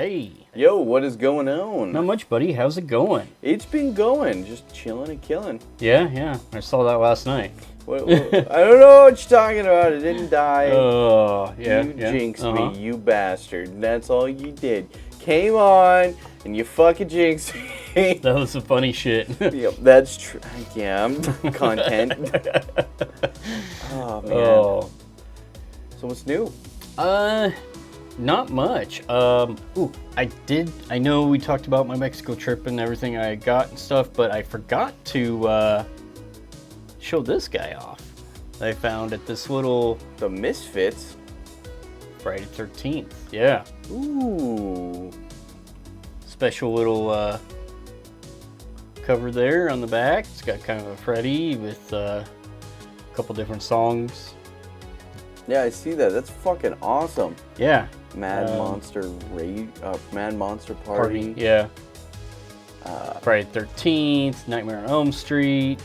Hey. Yo, what is going on? Not much, buddy. How's it going? It's been going, just chilling and killing. Yeah. I saw that last night. I don't know what you're talking about. It didn't die. Oh, yeah. You jinxed me, you bastard. That's all you did. Came on, and you fucking jinxed me. That was some funny shit. Yep, that's true. Yeah, I'm content. Oh, man. Oh. So what's new? Not much. I know we talked about my Mexico trip and everything I got and stuff, but I forgot to show this guy off. I found at this little The Misfits. Friday 13th. Yeah. Ooh. Special little cover there on the back. It's got kind of a Freddy with a couple different songs. Yeah, I see that. That's fucking awesome. Yeah. Mad Monster Party. Yeah. Friday 13th, Nightmare on Elm Street,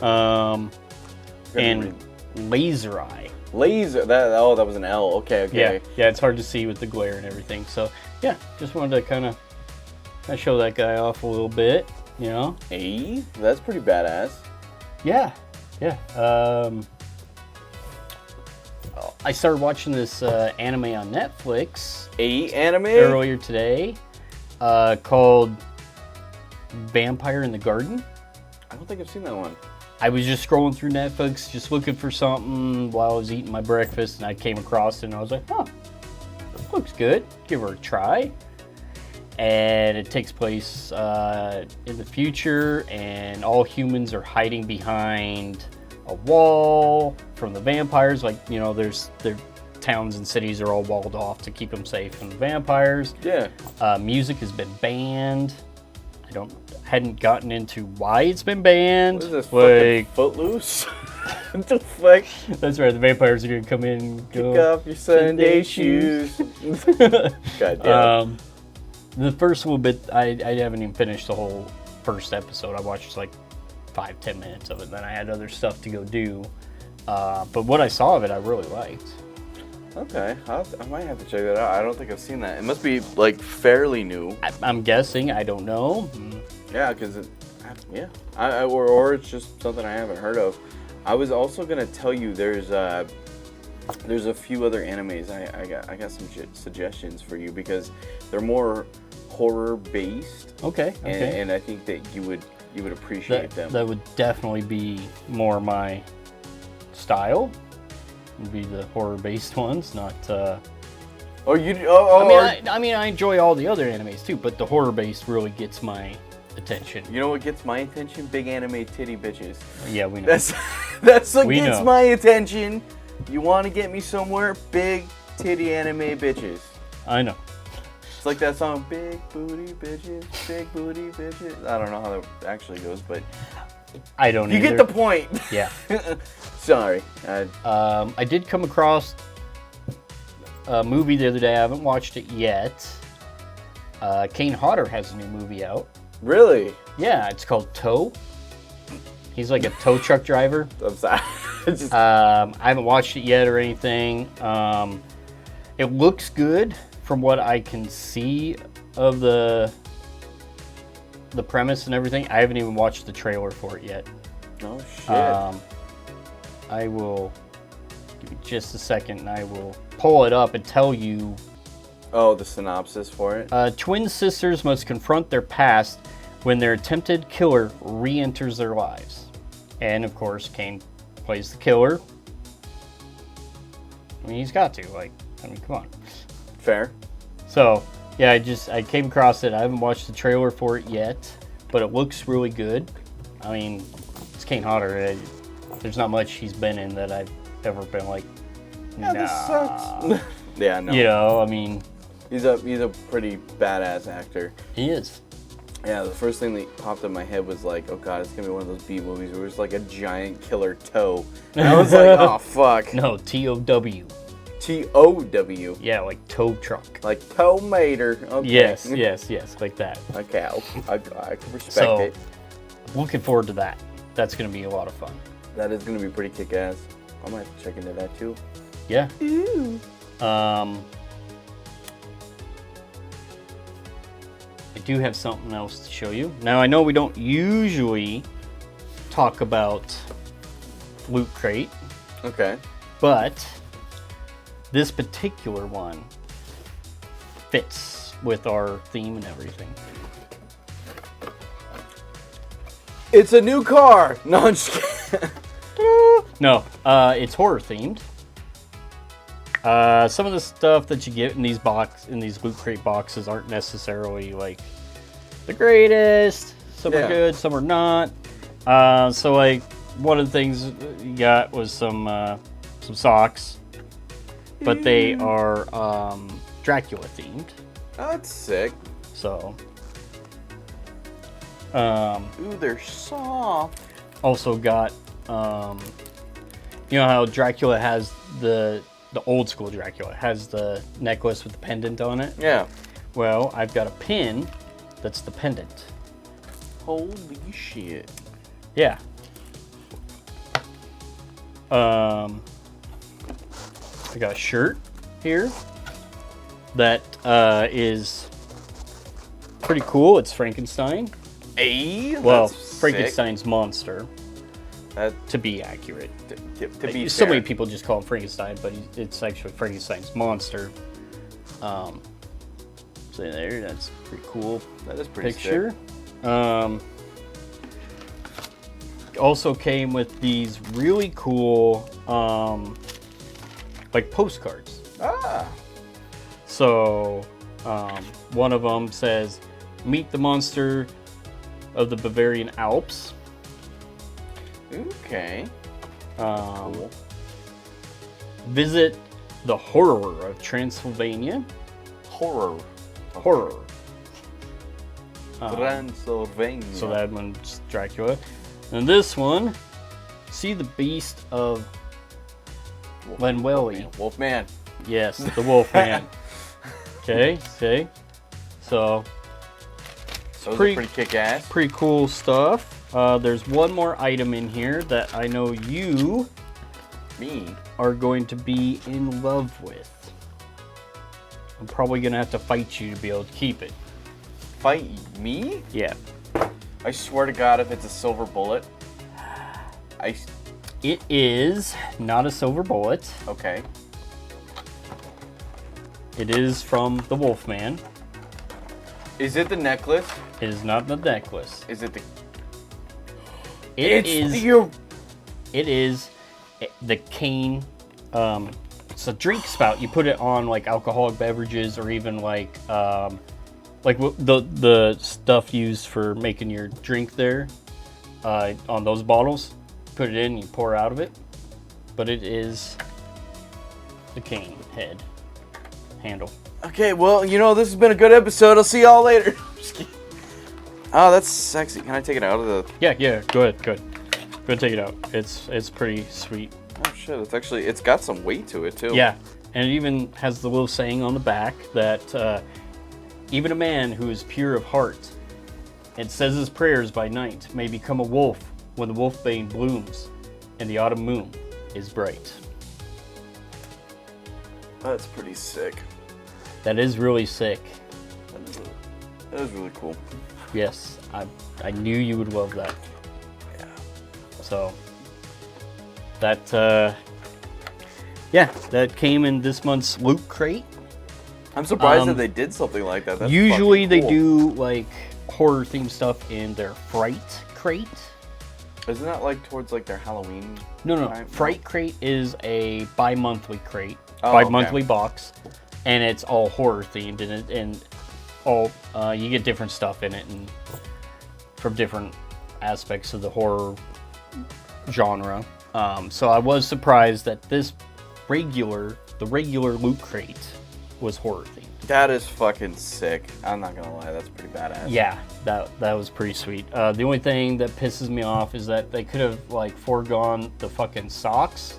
and Laser Eye. That was an L. Okay. Yeah, it's hard to see with the glare and everything. So yeah, just wanted to kind of show that guy off a little bit, you know. Hey, that's pretty badass. Yeah. I started watching this anime on Netflix. Anime? Earlier today, called Vampire in the Garden. I don't think I've seen that one. I was just scrolling through Netflix, just looking for something while I was eating my breakfast, and I came across it, and I was like, oh, looks good. Give her a try. And it takes place in the future, and all humans are hiding behind a wall from the vampires. Like, you know, their towns and cities are all walled off to keep them safe from the vampires. Yeah. Music has been banned. Hadn't gotten into why it's been banned. What is this, fucking Footloose? What the fuck? That's right, the vampires are gonna come in and go. Kick off your Sunday shoes. God damn. The first little bit, I haven't even finished the whole first episode. I watched like 5-10 minutes of it, then I had other stuff to go do. But what I saw of it, I really liked. Okay, I might have to check that out. I don't think I've seen that. It must be like fairly new. I'm guessing. I don't know. Yeah, because or it's just something I haven't heard of. I was also gonna tell you there's a few other animes. I got some suggestions for you because they're more horror based. Okay. And I think that you would appreciate them. That would definitely be more my style. Would be the horror based ones, not. I enjoy all the other animes too, but the horror based really gets my attention. You know what gets my attention? Big anime titty bitches. Yeah, we know. That's what gets my attention. You want to get me somewhere? Big titty anime bitches. I know. It's like that song, Big Booty Bitches, Big Booty Bitches. I don't know how that actually goes, but I don't either. You get the point. Yeah. Sorry. I did come across a movie the other day. I haven't watched it yet. Kane Hodder has a new movie out. Really? Yeah, it's called Tow. He's like a tow truck driver. I'm sorry. I haven't watched it yet or anything. It looks good from what I can see of the premise and everything. I haven't even watched the trailer for it yet. Oh shit. I will give you just a second and I will pull it up and tell you. Oh, the synopsis for it? Twin sisters must confront their past when their attempted killer re-enters their lives. And of course, Kane plays the killer. I mean, he's got to. Come on. Fair. So, yeah, I came across it. I haven't watched the trailer for it yet, but it looks really good. I mean, it's Kane Hodder. There's not much he's been in that I've ever been like, nah. This sucks. Yeah, no. You know, I mean, he's a pretty badass actor. He is. Yeah, the first thing that popped in my head was like, oh god, it's gonna be one of those B movies where it's like a giant killer toe. And I was like, oh fuck. No, T-O-W. T-O-W. Yeah, like tow truck. Like tow mater. Okay. Yes, like that. Okay, I can respect So, it. Looking forward to that. That's gonna be a lot of fun. That is gonna be pretty kick-ass. I might have to check into that too. Yeah. Ooh. I do have something else to show you. Now, I know we don't usually talk about Loot Crate, Okay. but this particular one fits with our theme and everything. It's a new car. No, I'm just kidding. No, it's horror themed. Some of the stuff that you get in these Loot Crate boxes aren't necessarily like the greatest. Some are good, some are not. So like one of the things you got was some socks, but they are Dracula themed. Oh, that's sick. So, Ooh, they're soft. also got, you know how Dracula has the old school Dracula has the necklace with the pendant on it? Yeah. Well, I've got a pin that's the pendant. Holy shit. Yeah. I got a shirt here that is pretty cool. It's Frankenstein. Hey, Well, that's Frankenstein's monster, sick. to be accurate. To be So fair. many people just call him Frankenstein, but it's actually Frankenstein's monster. So there, that's a pretty cool That is pretty picture. sick. Also came with these really cool, like postcards. Ah. So, one of them says, "Meet the monster of the Bavarian Alps." Okay. Cool. Visit the horror of Transylvania. Horror. Horror. Transylvania. So that one's Dracula. And this one, see the beast of Lenwelly. Wolfman. Yes, the Wolfman. Okay. So, Those pretty- are pretty kick-ass. pretty cool stuff. There's one more item in here that I know you Me. are going to be in love with. I'm probably going to have to fight you to be able to keep it. Fight me? Yeah. I swear to God, if it's a silver bullet. It is not a silver bullet. Okay. It is from the Wolfman. Is it the necklace? It is not the necklace. Is it the... It It's is. the... It is the cane. It's a drink spout. You put it on like alcoholic beverages, or even like the stuff used for making your drink there. On those bottles, put it in, you pour out of it. But it is the cane head handle. Okay, well, you know, this has been a good episode. I'll see y'all later. Just kidding. Oh, that's sexy. Can I take it out of the... Yeah. Go ahead. Go ahead, take it out. It's pretty sweet. Oh, shit. It's got some weight to it, too. Yeah, and it even has the little saying on the back that even a man who is pure of heart and says his prayers by night may become a wolf when the wolfbane blooms and the autumn moon is bright. That's pretty sick. That is really sick. That is really cool. Yes, I knew you would love that. Yeah. So that that came in this month's Loot Crate. I'm surprised that they did something like that. That's Usually fucking they cool. do like horror themed stuff in their Fright Crate. Isn't that like towards like their Halloween? No. time? Fright Crate is a bi-monthly crate, Oh, bi-monthly okay. box, and it's all horror themed, and all you get different stuff in it, and from different aspects of the horror genre. So I was surprised that the regular Loot Crate was horror themed. That is fucking sick. I'm not gonna lie, that's pretty badass. Yeah, that was pretty sweet. The only thing that pisses me off is that they could have like foregone the fucking socks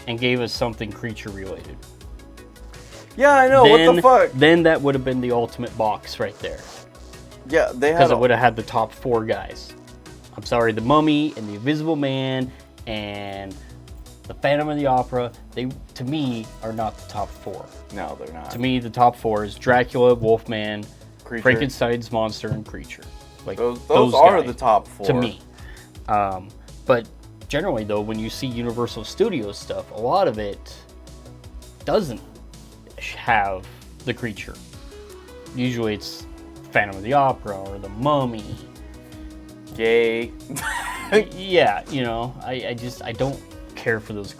and gave us something creature related. Yeah, I know. What the fuck? Then that would have been the ultimate box right there, Yeah, they had. because it would have had the top 4 guys. I'm sorry, the Mummy and the Invisible Man and the Phantom of the Opera. They, to me, are not the top 4. No, they're not. To me, the top 4 is Dracula, Wolfman, Creature. Frankenstein's monster and creature. Like those are guys, the top 4 to me. But generally, though, when you see Universal Studios stuff, a lot of it doesn't have the creature. Usually, it's Phantom of the Opera or the Mummy. Gay. Yeah, you know, I don't care for those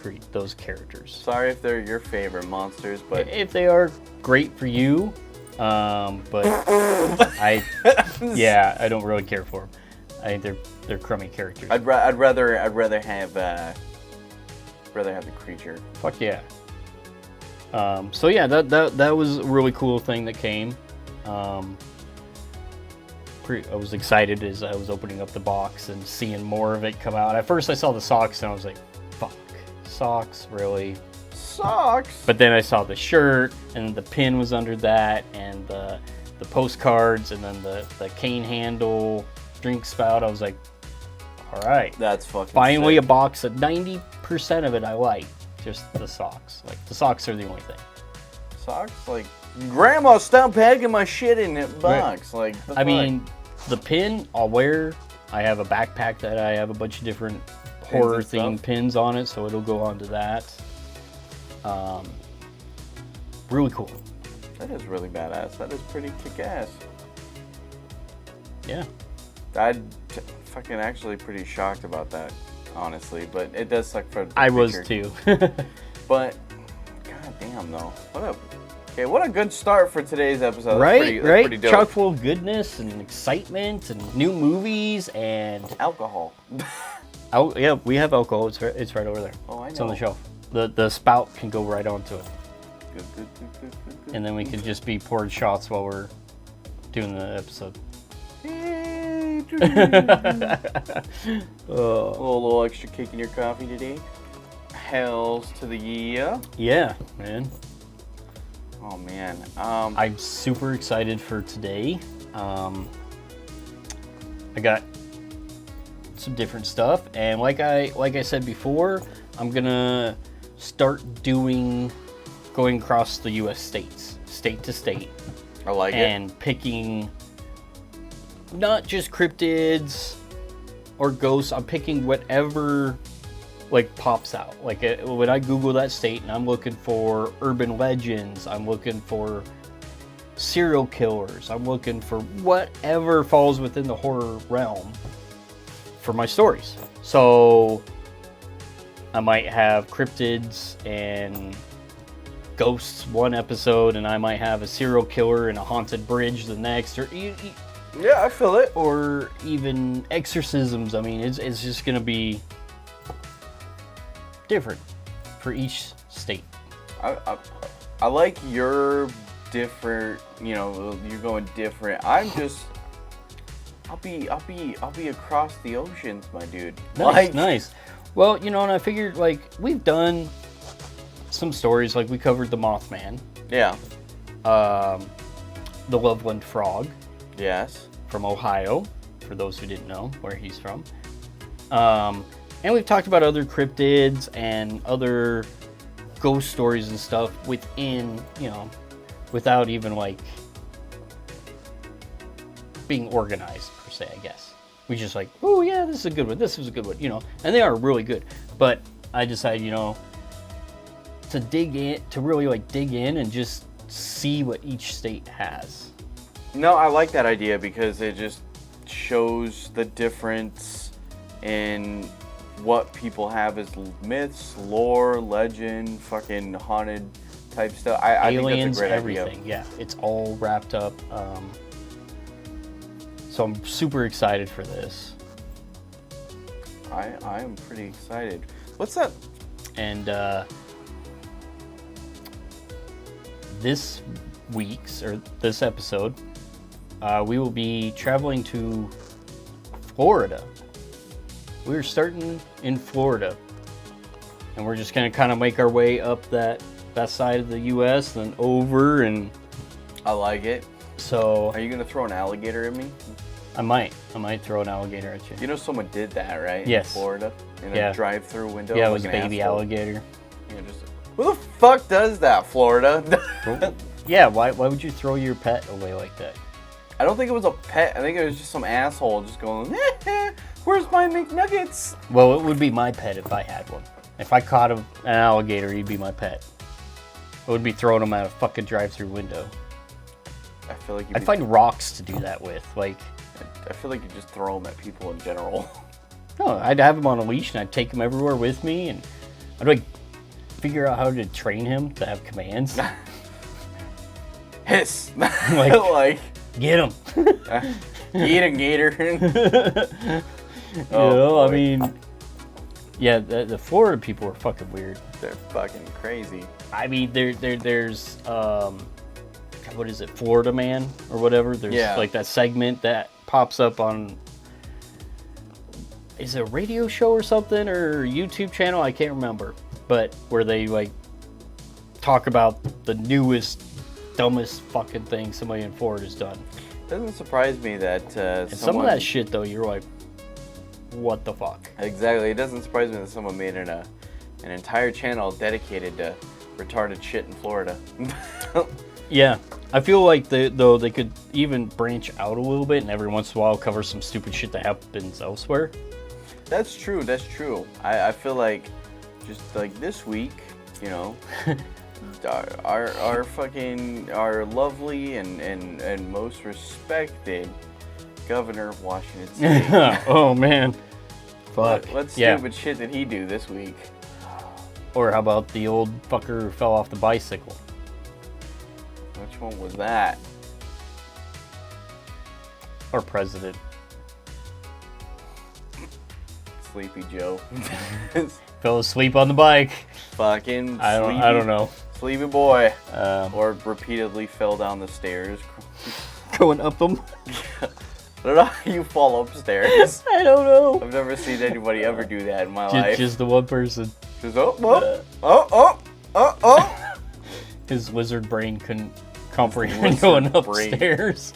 characters. Sorry if they're your favorite monsters, but If they are great for you, but I don't really care for them. I think they're crummy characters. I'd rather have the creature. Fuck yeah. So yeah, that was a really cool thing that came. I was excited as I was opening up the box and seeing more of it come out. At first I saw the socks and I was like, fuck, socks, really? Socks? But then I saw the shirt and the pin was under that and the postcards and then the cane handle drink spout. I was like, all right. That's fucking Finally sick. a box of 90% of it I like. Just the socks. Like, the socks are the only thing. Socks? Like, Grandma, stop packing my shit in that box. Like, I mean, the pin I'll wear. I have a backpack that I have a bunch of different horror themed pins on it, so it'll go onto that. Really cool. That is really badass. That is pretty kick-ass. Yeah. I'd fucking actually pretty shocked about that, honestly. But it does suck for the I was creature. too. But, god damn though. What a good start for today's episode. Right? That's pretty dope. Chock full of goodness and excitement and new movies and Alcohol. oh yeah, we have alcohol. It's right over there. Oh, I know. It's on the shelf. The spout can go right onto it, Good. and then we can just be pouring shots while we're doing the episode. A little extra kick in your coffee today. Hells to the yeah. Yeah, man. Oh man. I'm super excited for today. I got some different stuff, and like I said before, I'm gonna start going across the U.S. states, state to state, I like it. and picking not just cryptids or ghosts. I'm picking whatever like pops out. Like when I Google that state and I'm looking for urban legends, I'm looking for serial killers, I'm looking for whatever falls within the horror realm for my stories. So I might have cryptids and ghosts one episode, and I might have a serial killer and a haunted bridge the next, or Yeah, I feel it. or even exorcisms. I mean, it's just gonna be different for each state. I like your different. You know, you're going different. I'll be across the oceans, my dude. Nice. Well, you know, and I figured like we've done some stories. Like we covered the Mothman, Yeah. the Loveland Frog Yes. from Ohio, for those who didn't know where he's from. And we've talked about other cryptids and other ghost stories and stuff within, you know, without even like being organized per se, I guess. We just like, oh yeah, this is a good one, this is a good one, you know, and they are really good. But I decided, you know, to really like dig in and just see what each state has. No, I like that idea because it just shows the difference in what people have as myths, lore, legend, fucking haunted type stuff. I Aliens, think that's a great everything. idea. Yeah, it's all wrapped up. So I'm super excited for this. I am pretty excited. What's that? And this episode, we will be traveling to Florida. We're starting in Florida, and we're just gonna kind of make our way up that side of the U.S. then over, and I like it. so Are you gonna throw an alligator at me? I might throw an alligator at you. You know someone did that, right? Yes. In Florida, in Yeah. a drive-through window. Yeah, it like was a an baby asshole. alligator. You know, who the fuck does that, Florida? Yeah, why would you throw your pet away like that? I don't think it was a pet. I think it was just some asshole just going, where's my McNuggets? Well, it would be my pet if I had one. If I caught an alligator, he'd be my pet. I would be throwing him out a fucking drive-through window. I feel like I'd find rocks to do that with. Like, I feel like you just throw them at people in general. no, I'd have him on a leash and I'd take him everywhere with me, and I'd like figure out how to train him to have commands. Hiss. Like, get him. Eat a gator. I mean, yeah, the Florida people are fucking weird. They're fucking crazy. I mean, there's what is it, Florida Man or whatever? There's like that segment that pops up on, is it a radio show or something, or a YouTube channel? I can't remember, but where they like talk about the newest, dumbest fucking thing somebody in Florida's done. Doesn't surprise me that some of that shit though, you're like, what the fuck? Exactly. It doesn't surprise me that someone made an entire channel dedicated to retarded shit in Florida. Yeah, I feel like they could even branch out a little bit and every once in a while cover some stupid shit that happens elsewhere. That's true. That's true. I feel like just like this week, you know, our lovely and most respected governor of Washington State. Oh man, fuck. What stupid shit did he do this week? Or how about the old fucker who fell off the bicycle? Which one was that? Our president. Sleepy Joe. Fell asleep on the bike. Fucking I don't know. Sleepy boy. Or repeatedly fell down the stairs. Going up them. I don't know how you fall upstairs. I don't know. I've never seen anybody ever do that in my life. Just the one person. Just oh. His lizard brain couldn't comprehend going upstairs.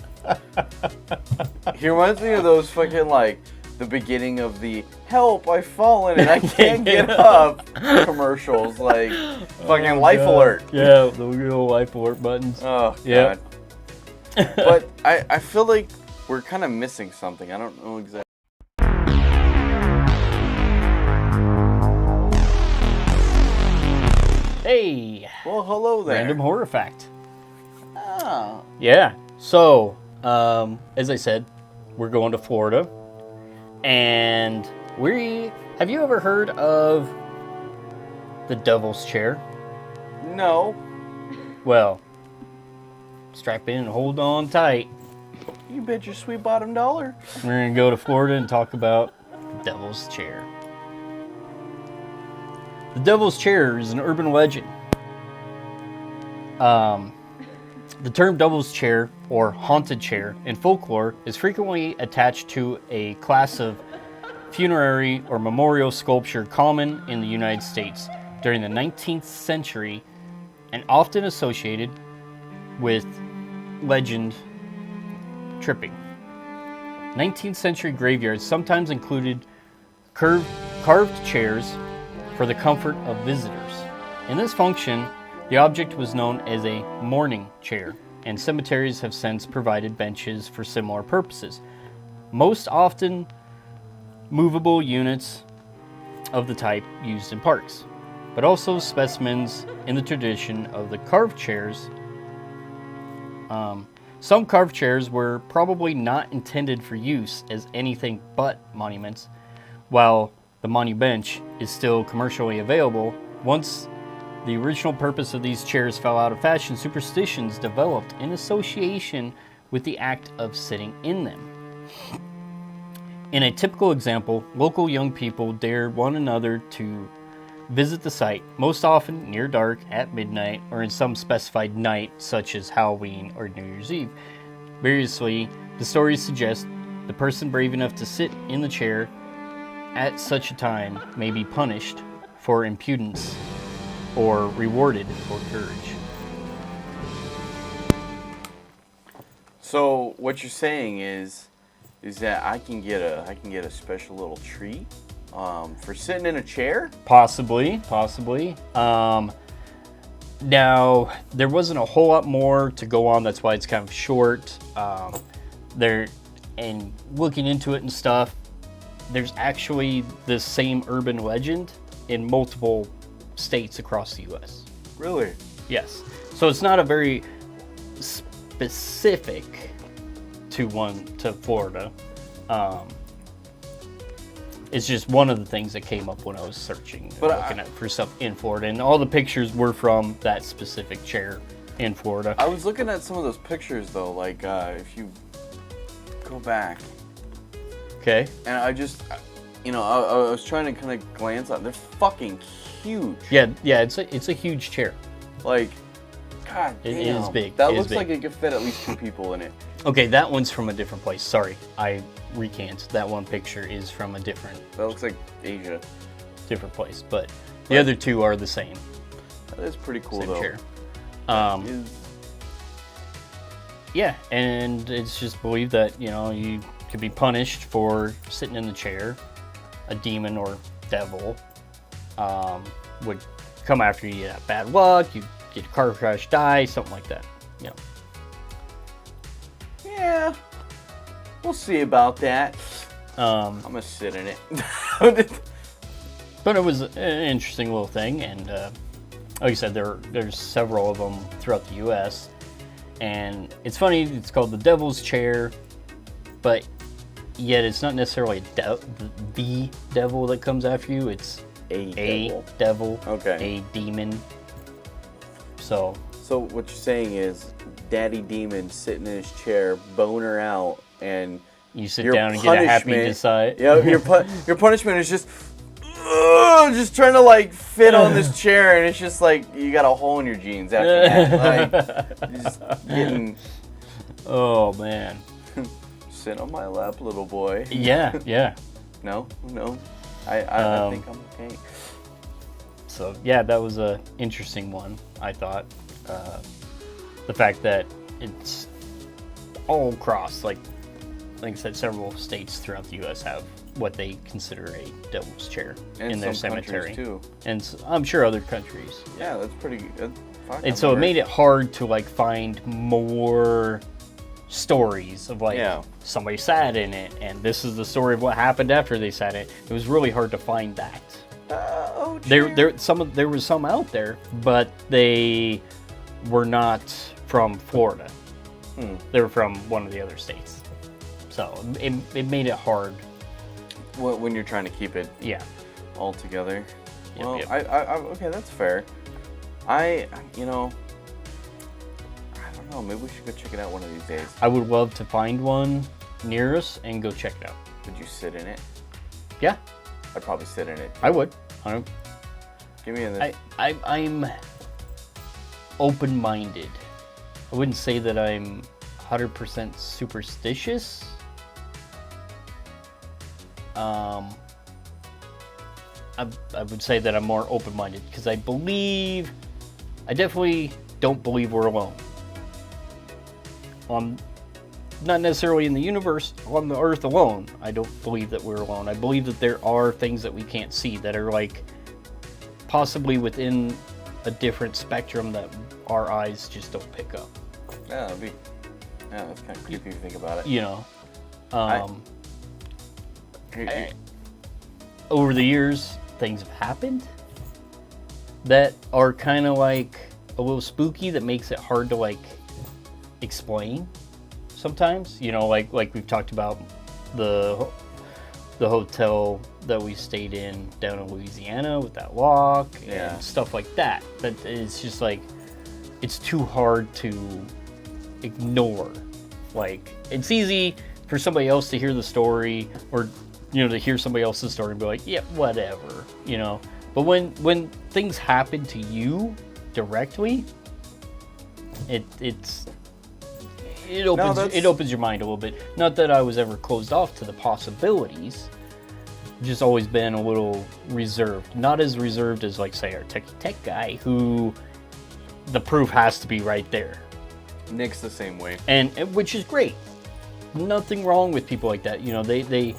He reminds me of those fucking like the beginning of the "Help! I've fallen and I can't get up" commercials, like fucking Life Alert. Yeah, the little Life Alert buttons. Oh god. But I feel like we're kind of missing something. I don't know exactly. Hey. Well, hello there. Random horror fact. Oh. Yeah. So, as I said, we're going to Florida, and have you ever heard of the Devil's Chair? No. Well, strap in and hold on tight. You bet your sweet bottom dollar. We're gonna go to Florida and talk about the Devil's Chair. The Devil's Chair is an urban legend. The term Devil's Chair, or haunted chair, in folklore is frequently attached to a class of funerary or memorial sculpture common in the United States during the 19th century and often associated with legend tripping. 19th century graveyards sometimes included carved chairs for the comfort of visitors. In this function, the object was known as a mourning chair, and cemeteries have since provided benches for similar purposes. Most often movable units of the type used in parks, but also specimens in the tradition of the carved chairs. Some carved chairs were probably not intended for use as anything but monuments, while the monubench is still commercially available. Once the original purpose of these chairs fell out of fashion, superstitions developed in association with the act of sitting in them. In a typical example, local young people dared one another to visit the site, most often near dark, at midnight, or in some specified night, such as Halloween or New Year's Eve. Variously, the stories suggest the person brave enough to sit in the chair at such a time may be punished for impudence or rewarded for courage. So what you're saying is that I can get a special little treat for sitting in a chair? Possibly. Now, there wasn't a whole lot more to go on. That's why it's kind of short. there, and looking into it and stuff, there's actually this same urban legend in multiple states across the U.S. Really? Yes. So it's not a very specific to Florida. It's just one of the things that came up when I was searching, looking at for stuff in Florida, and all the pictures were from that specific chair in Florida. I was looking at some of those pictures though, like if you go back, Okay. and I just, I was trying to kind of glance at. They're fucking huge. Yeah. It's a huge chair. Like, God damn. It is big. That It is looks big. like it could fit at least 2 people in it. Okay, that one's from a different place. Sorry, I recant. That one picture is from a different That looks like Asia. place, but the other two are the same. That is pretty cool Same though. chair. Is- Yeah, and it's just believed that, you could be punished for sitting in the chair. A demon or devil would come after you, have bad luck, you get a car crash, die, something like that. Yeah. We'll see about that. Um, I'm gonna sit in it. but it was an interesting little thing, and like I said, there's several of them throughout the U.S. And it's funny, it's called the Devil's Chair, but yet it's not necessarily the devil that comes after you. It's a devil, Okay. a demon. So what you're saying is, Daddy Demon sitting in his chair, boner out, and you sit your down and get a happy punishment- decide. yeah, your punishment is just trying to like fit on this chair, and it's just like you got a hole in your jeans after that. Like, you're just getting Oh man. sit on my lap, little boy. Yeah. No, I think I'm okay. So yeah, that was a interesting one, I thought. The fact that it's all across, like I said, several states throughout the U.S. have what they consider a devil's chair And in their some cemetery, countries, too. and I'm sure other countries. Yeah, that's pretty good. And so it made it hard to like find more stories of like Yeah. somebody sat in it, and this is the story of what happened after they sat in it. It was really hard to find that. There was some out there, but they were not from Florida. They were from one of the other states. So it made it hard. when you're trying to keep it Yeah. all together. Yep, Well, yep. I okay, that's fair. I don't know. Maybe we should go check it out one of these days. I would love to find one near us and go check it out. Would you sit in it? Yeah, I'd probably sit in it. I would. I Give me in this. I'm open-minded. I wouldn't say that I'm 100% superstitious. I would say that I'm more open-minded because I definitely don't believe we're alone. Not necessarily in the universe, on the earth alone. I don't believe that we're alone. I believe that there are things that we can't see that are like possibly within a different spectrum that our eyes just don't pick up. Yeah, that's kind of creepy if you think about it. You know, Here- over the years, things have happened that are kind of like a little spooky that makes it hard to like explain sometimes. You know, like we've talked about the hotel that we stayed in down in Louisiana with that lock Yeah. and stuff like that. But it's just like it's too hard to ignore. Like it's easy for somebody else to hear the story, or to hear somebody else's story and be like, yeah, whatever, But when things happen to you directly, it opens your mind a little bit. Not that I was ever closed off to the possibilities. Just always been a little reserved. Not as reserved as like say our techie tech guy, who the proof has to be right there. Nick's the same way. And which is great. Nothing wrong with people like that. They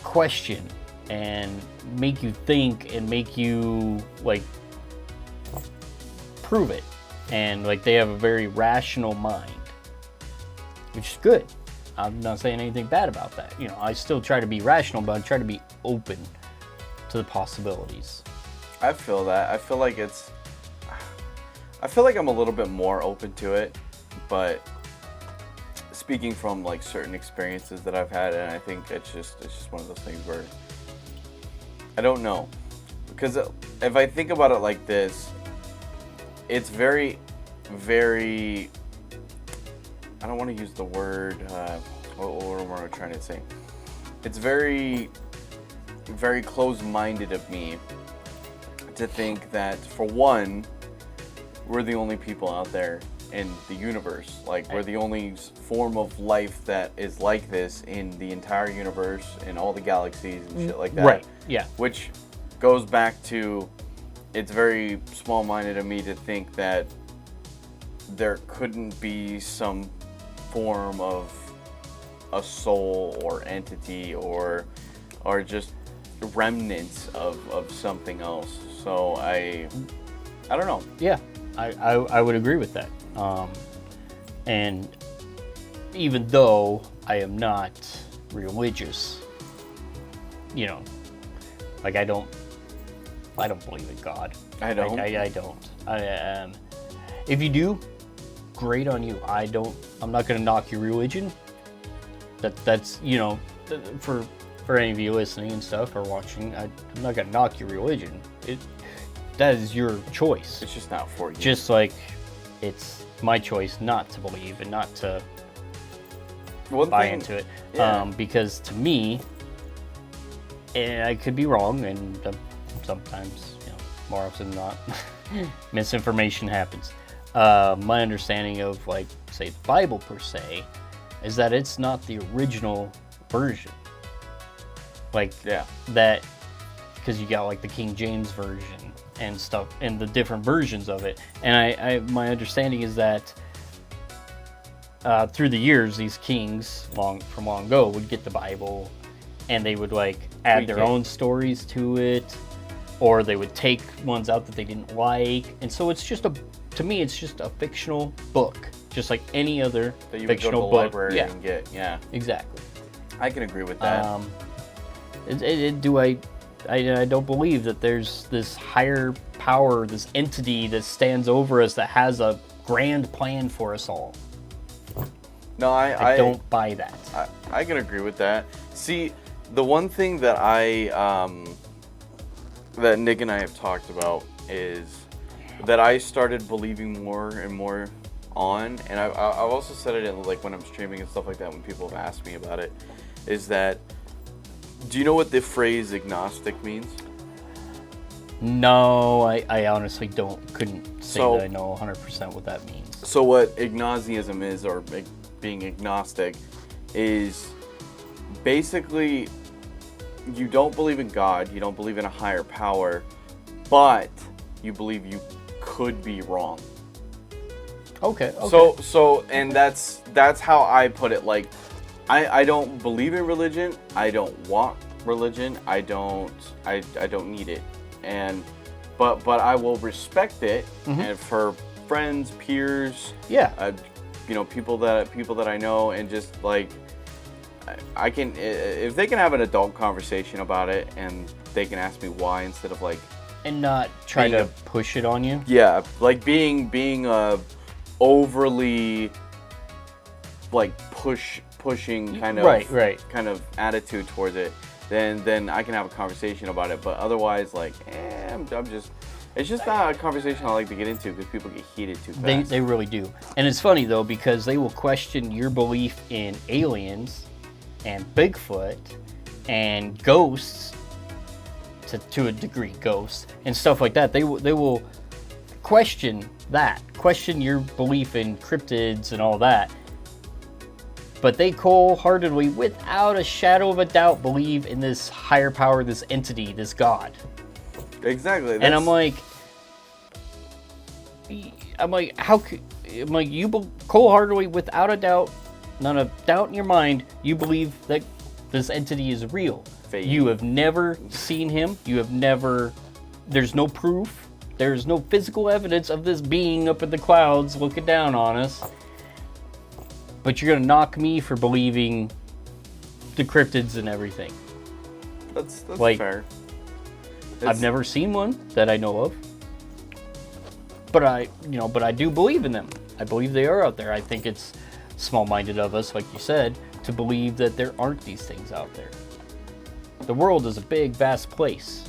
question and make you think and make you like prove it. And like they have a very rational mind, which is good. I'm not saying anything bad about that. You know, I still try to be rational, but I try to be open to the possibilities. I feel that. I feel like I'm a little bit more open to it, but speaking from like certain experiences that I've had, and I think it's just one of those things where I don't know, because if I think about it like this, it's very, very. I don't want to use the word. What am I trying to say? It's very, very close-minded of me to think that, for one, we're the only people out there in the universe. Like, we're the only form of life that is like this in the entire universe, in all the galaxies and shit like that. Right, yeah. Which goes back to, it's very small-minded of me to think that there couldn't be some form of a soul or entity or just remnants of something else. So I don't know. Yeah, I would agree with that. And even though I am not religious, you know, like I don't believe in God. I don't. I don't. If you do, great on you. I'm not gonna knock your religion. That's you know, for any of you listening and stuff or watching, I'm not gonna knock your religion. That is your choice. It's just not for you. Just like it's my choice not to believe and not to buy into it. Yeah. Because to me, and I could be wrong, and sometimes, you know, more often than not, misinformation happens. My understanding of, like, say, the Bible per se, is that it's not the original version. Like, Yeah. that, because you got, like, the King James version and stuff, and the different versions of it. And my understanding is that through the years, these kings from long ago would get the Bible, and they would, like, add their own stories to it, or they would take ones out that they didn't like. And so it's just to me, it's just a fictional book, just like any other that you fictional would go to the book. library and get. Yeah, exactly. I can agree with that. I don't believe that there's this higher power, this entity that stands over us that has a grand plan for us all. No, I don't buy that. I can agree with that. See, the one thing that that Nick and I have talked about is that I started believing more and more on, and I've also said it in, like, when I'm streaming and stuff like that, when people have asked me about it, is that, do you know what the phrase agnostic means? No, I honestly couldn't say that I know 100% what that means. So what agnosticism is, or being agnostic, is basically you don't believe in God, you don't believe in a higher power, but you believe you could be wrong. Okay. So and that's how I put it. Like, I don't believe in religion. I don't want religion. I don't need it. But I will respect it. Mm-hmm. And for friends, peers, yeah, you know, people that I know, and just like, I can, if they can have an adult conversation about it, and they can ask me why, instead of like, and not try to push it on you. Yeah, like being overly like pushing kind of kind of attitude towards it, then I can have a conversation about it. But otherwise, like, I'm just, it's just not a conversation I like to get into, because people get heated too fast. They really do. And it's funny though, because they will question your belief in aliens and Bigfoot and ghosts, to a degree, ghosts and stuff like that. They will question your belief in cryptids and all that. But they wholeheartedly, without a shadow of a doubt, believe in this higher power, this entity, this God. Exactly. And I'm like, how could, you wholeheartedly, without a doubt, not a doubt in your mind, you believe that this entity is real. Fake. You have never seen him. There's no proof. There's no physical evidence of this being up in the clouds looking down on us. but you're gonna knock me for believing the cryptids and everything. That's Like, fair. I've never seen one that I know of, but I do believe in them. I believe they are out there. I think it's small-minded of us, like you said, to believe that there aren't these things out there. The world is a big, vast place.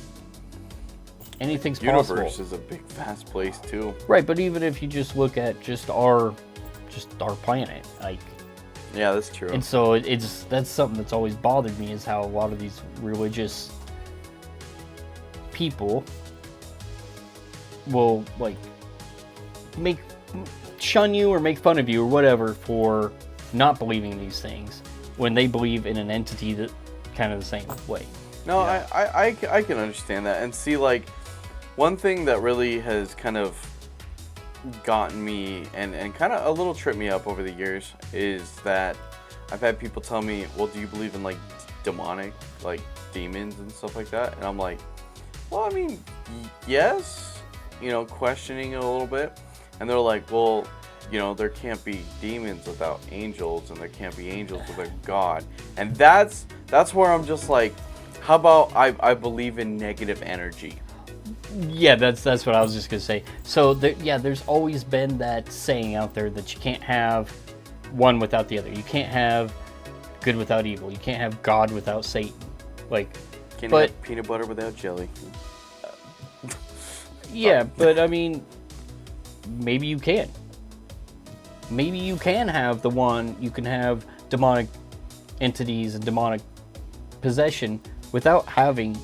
Anything's possible. Universe is a big, vast place too. Right, but even if you just look at just our planet, like, Yeah, that's true. and so that's something that's always bothered me, is how a lot of these religious people will like shun you or make fun of you or whatever for not believing these things when they believe in an entity that kind of the same way. No, Yeah. I can understand that. And see, like, one thing that really has kind of gotten me and kind of a little tripped me up over the years is that I've had people tell me, well, do you believe in, like, demonic, like, demons and stuff like that? And I'm like, well, I mean, yes, questioning it a little bit. And they're like, well, there can't be demons without angels, and there can't be angels without God. And that's where I'm just like, how about I believe in negative energy? Yeah, that's what I was just gonna say. So there's always been that saying out there that you can't have one without the other. You can't have good without evil. You can't have God without Satan. Like, Can't but have peanut butter without jelly. yeah, but I mean, maybe you can. Maybe you can have the one. You can have demonic entities and demonic possession without having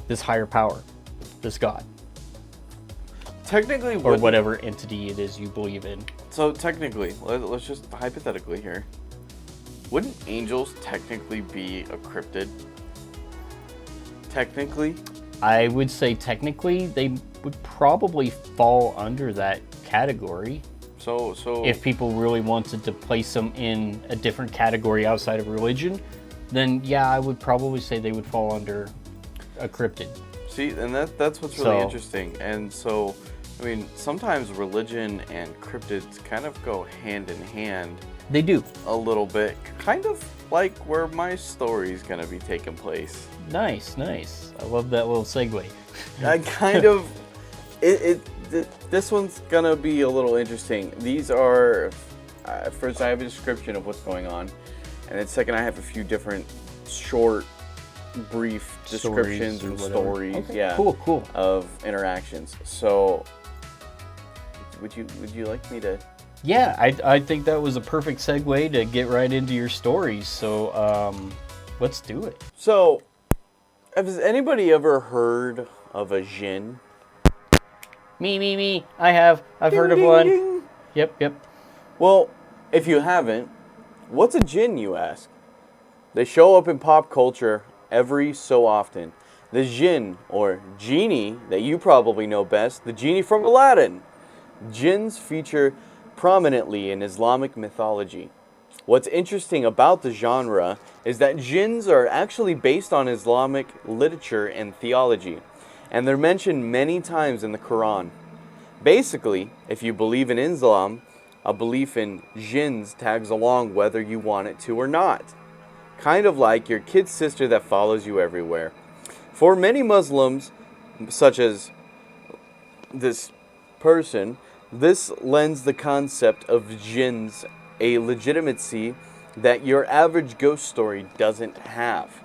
this higher power, this God, Technically, or whatever entity it is you believe in. So technically, let's just hypothetically here. Wouldn't angels technically be a cryptid? Technically? I would say technically they would probably fall under that category. So If people really wanted to place them in a different category outside of religion, then yeah, I would probably say they would fall under a cryptid. see, and that's what's really So- interesting. And so, I mean, sometimes religion and cryptids kind of go hand in hand They do. a little bit, kind of like where my story's gonna be taking place. Nice. I love that little segue. I kind of, this one's gonna be a little interesting. These are, first I have a description of what's going on, and then second I have a few different short, brief descriptions Stories or and whatever. stories, Okay, yeah, cool. of interactions. So, would you like me to? Yeah, I think that was a perfect segue to get right into your stories. So let's do it. So, has anybody ever heard of a djinn? Me. I've heard of Ding, one. ding. Yep. Well, if you haven't, what's a djinn, you ask? They show up in pop culture every so often. The djinn, or genie, that you probably know best, the genie from Aladdin. Jinns feature prominently in Islamic mythology. What's interesting about the genre is that jinns are actually based on Islamic literature and theology, and they're mentioned many times in the Quran. Basically, if you believe in Islam, a belief in jinns tags along whether you want it to or not. Kind of like your kid sister that follows you everywhere. For many Muslims, such as this person, this lends the concept of jinns a legitimacy that your average ghost story doesn't have.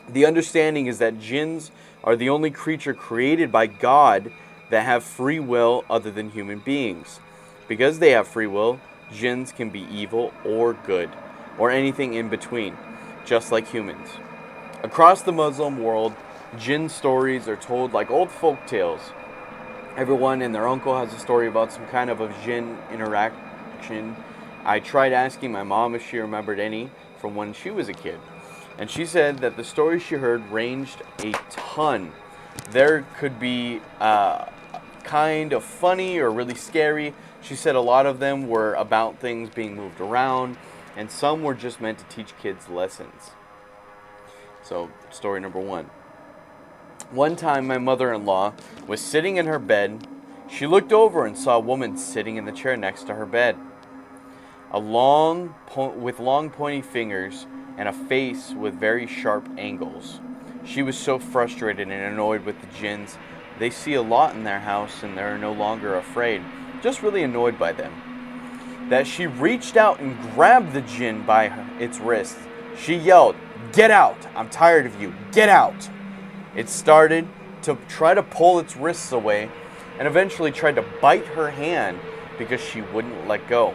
The understanding is that jinns are the only creature created by God that have free will other than human beings. Because they have free will, jinns can be evil or good, or anything in between, just like humans. Across the Muslim world, jinn stories are told like old folk tales. Everyone and their uncle has a story about some kind of a jinn interaction. I tried asking my mom if she remembered any from when she was a kid, and she said that the stories she heard ranged a ton. There could be kind of funny or really scary. She said a lot of them were about things being moved around, and some were just meant to teach kids lessons. So, story number one. One time my mother-in-law was sitting in her bed. She looked over and saw a woman sitting in the chair next to her bed. with long pointy fingers and a face with very sharp angles. She was so frustrated and annoyed with the jinns. They see a lot in their house and they're no longer afraid, just really annoyed by them, that she reached out and grabbed the jinn by its wrist. She yelled, "Get out! I'm tired of you! Get out!" It started to try to pull its wrists away and eventually tried to bite her hand because she wouldn't let go.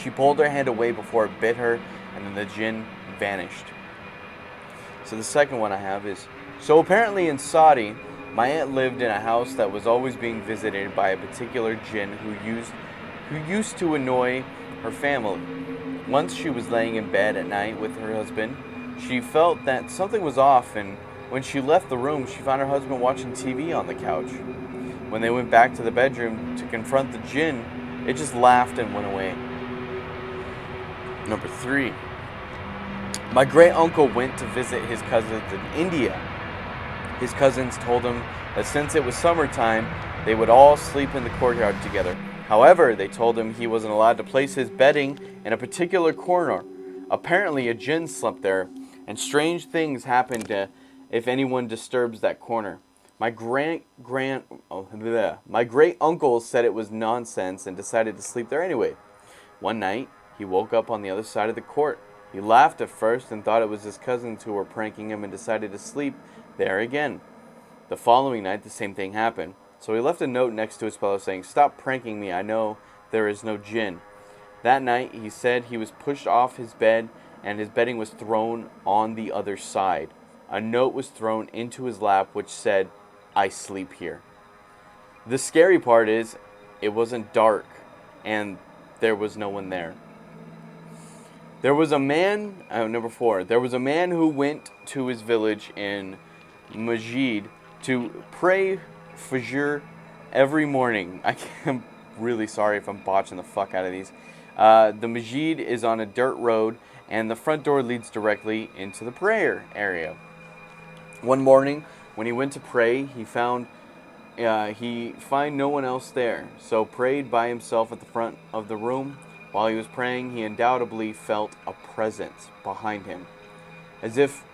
She pulled her hand away before it bit her, and then the jinn vanished. So the second one I have is, so apparently in Saudi, my aunt lived in a house that was always being visited by a particular jinn who used to annoy her family. Once she was laying in bed at night with her husband. She felt that something was off, and when she left the room, she found her husband watching TV on the couch. When they went back to the bedroom to confront the jinn, it just laughed and went away. Number 3. My great uncle went to visit his cousins in India. His cousins told him that since it was summertime, they would all sleep in the courtyard together. However, they told him he wasn't allowed to place his bedding in a particular corner. Apparently, a jinn slept there, and strange things happen if anyone disturbs that corner. My great uncle said it was nonsense and decided to sleep there anyway. One night, he woke up on the other side of the court. He laughed at first and thought it was his cousins who were pranking him and decided to sleep there again. The following night, the same thing happened. So he left a note next to his pillow saying, "Stop pranking me, I know there is no jinn." That night, he said he was pushed off his bed and his bedding was thrown on the other side. A note was thrown into his lap which said, "I sleep here." The scary part is, it wasn't dark and there was no one there. There was a man, number 4, there was a man who went to his village in Majid to pray Fajr every morning. I'm really sorry if I'm botching the fuck out of these. The Majid is on a dirt road and the front door leads directly into the prayer area. One morning, when he went to pray, he found no one else there, so prayed by himself at the front of the room. While he was praying, he undoubtedly felt a presence behind him, as if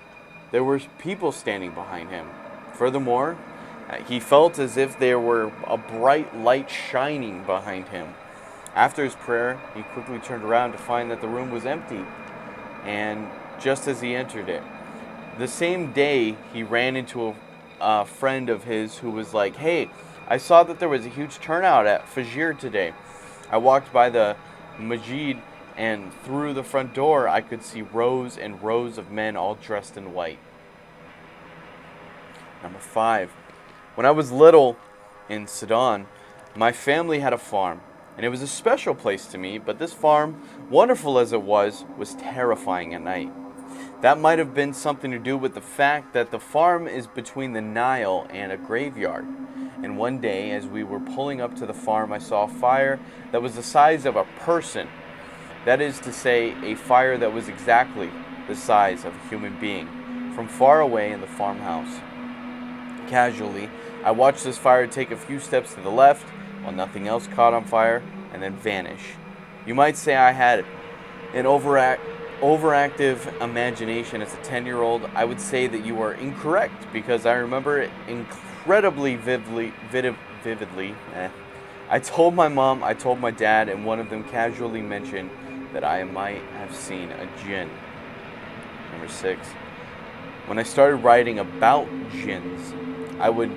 there were people standing behind him. Furthermore, he felt as if there were a bright light shining behind him. After his prayer, he quickly turned around to find that the room was empty, and just as he entered it, the same day he ran into a friend of his who was like, "Hey, I saw that there was a huge turnout at Fajr today. I walked by the Majid, and through the front door I could see rows and rows of men all dressed in white." Number 5. When I was little in Sudan, my family had a farm, and it was a special place to me, but this farm, wonderful as it was terrifying at night. That might have been something to do with the fact that the farm is between the Nile and a graveyard. And one day, as we were pulling up to the farm, I saw a fire that was the size of a person. That is to say, a fire that was exactly the size of a human being, from far away in the farmhouse. Casually, I watched this fire take a few steps to the left, while nothing else caught on fire, and then vanish. You might say I had an overactive imagination as a 10-year-old. I would say that you are incorrect, because I remember it incredibly vividly. I told my mom, I told my dad, and one of them casually mentioned that I might have seen a jinn. Number 6. When I started writing about jinns, I would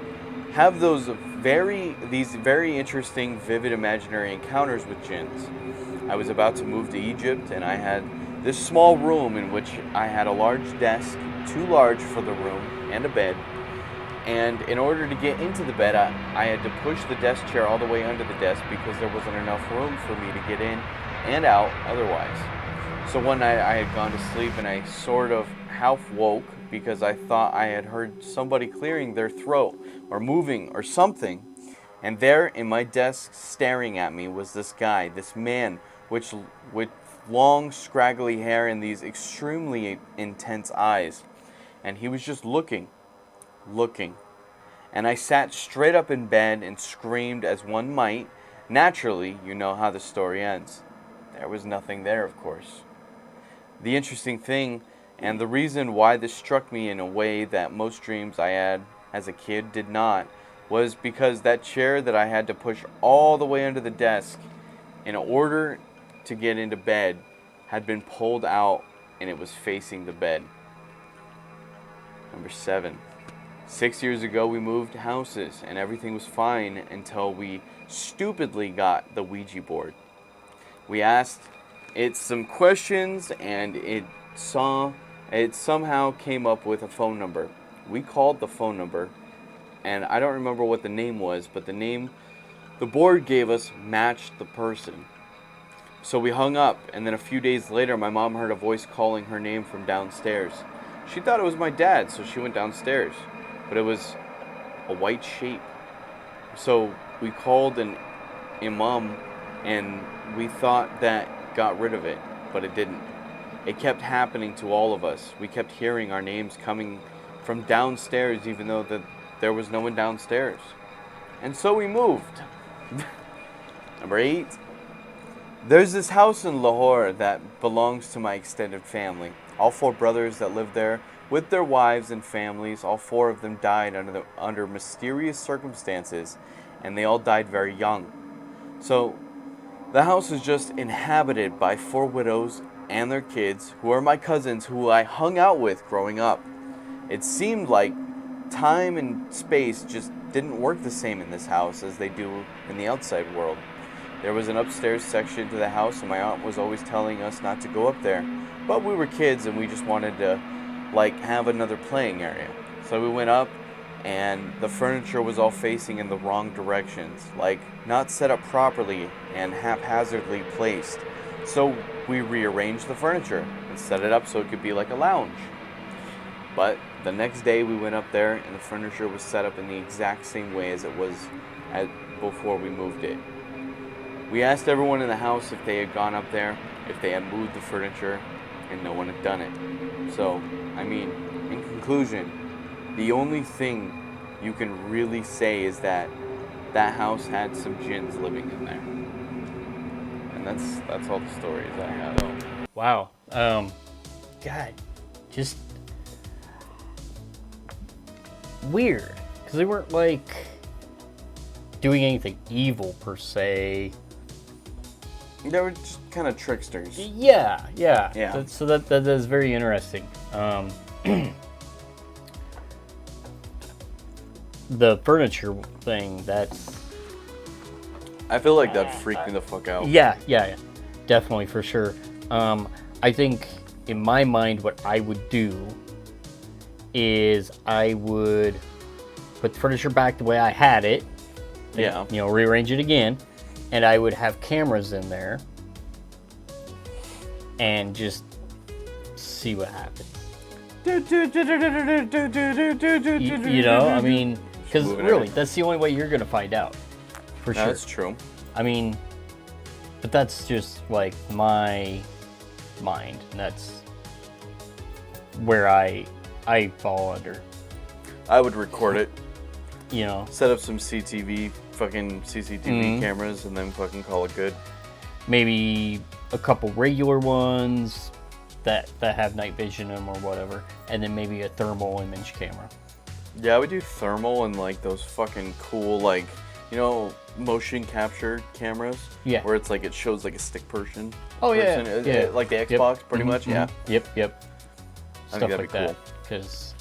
have these very interesting, vivid imaginary encounters with jinns. I was about to move to Egypt, and I had this small room in which I had a large desk, too large for the room, and a bed. And in order to get into the bed, I had to push the desk chair all the way under the desk because there wasn't enough room for me to get in and out otherwise. So one night I had gone to sleep and I sort of half woke because I thought I had heard somebody clearing their throat or moving or something. And there in my desk staring at me was this guy, this man, with long scraggly hair and these extremely intense eyes. And he was just looking. And I sat straight up in bed and screamed as one might. Naturally, you know how the story ends. There was nothing there, of course. The interesting thing, and the reason why this struck me in a way that most dreams I had as a kid did not, was because that chair that I had to push all the way under the desk in order to get into bed had been pulled out and it was facing the bed. Number 7. 6 years ago we moved houses and everything was fine until we stupidly got the Ouija board. We asked it some questions and it somehow came up with a phone number. We called the phone number and I don't remember what the name was, but the name the board gave us matched the person. So we hung up, and then a few days later my mom heard a voice calling her name from downstairs. She thought it was my dad, so she went downstairs, but it was a white shape. So we called an imam and we thought that got rid of it, but it didn't. It kept happening to all of us. We kept hearing our names coming from downstairs even though there was no one downstairs. And so we moved. Number 8. There's this house in Lahore that belongs to my extended family. All 4 brothers that live there with their wives and families, all 4 of them died under mysterious circumstances, and they all died very young. So the house is just inhabited by 4 widows and their kids, who are my cousins who I hung out with growing up. It seemed like time and space just didn't work the same in this house as they do in the outside world. There was an upstairs section to the house and my aunt was always telling us not to go up there. But we were kids and we just wanted to have another playing area. So we went up and the furniture was all facing in the wrong directions, not set up properly and haphazardly placed. So we rearranged the furniture and set it up so it could be like a lounge. But the next day we went up there and the furniture was set up in the exact same way as it was before we moved it. We asked everyone in the house if they had gone up there, if they had moved the furniture, and no one had done it. So, in conclusion, the only thing you can really say is that that house had some jinns living in there. And that's all the stories I have. Wow. God, just weird, because they weren't doing anything evil per se. They were just kind of tricksters. Yeah. So that is very interesting. The furniture thing, I feel like that freaked me the fuck out. Yeah, definitely, for sure. I think in my mind what I would do is I would put the furniture back the way I had it. Yeah. Rearrange it again. And I would have cameras in there and just see what happens. Because really, that's the only way you're going to find out. For sure. That's true. But that's just my mind. And that's where I fall under. I would record it. Set up some fucking CCTV cameras and then fucking call it good. Maybe a couple regular ones that have night vision in them or whatever, and then maybe a thermal image camera. Yeah, I would do thermal and those fucking cool motion capture cameras. Yeah. Where it's it shows a stick person. Oh yeah. Like the Xbox, pretty much. Yeah. Yep. I Stuff think that'd like be cool. that, because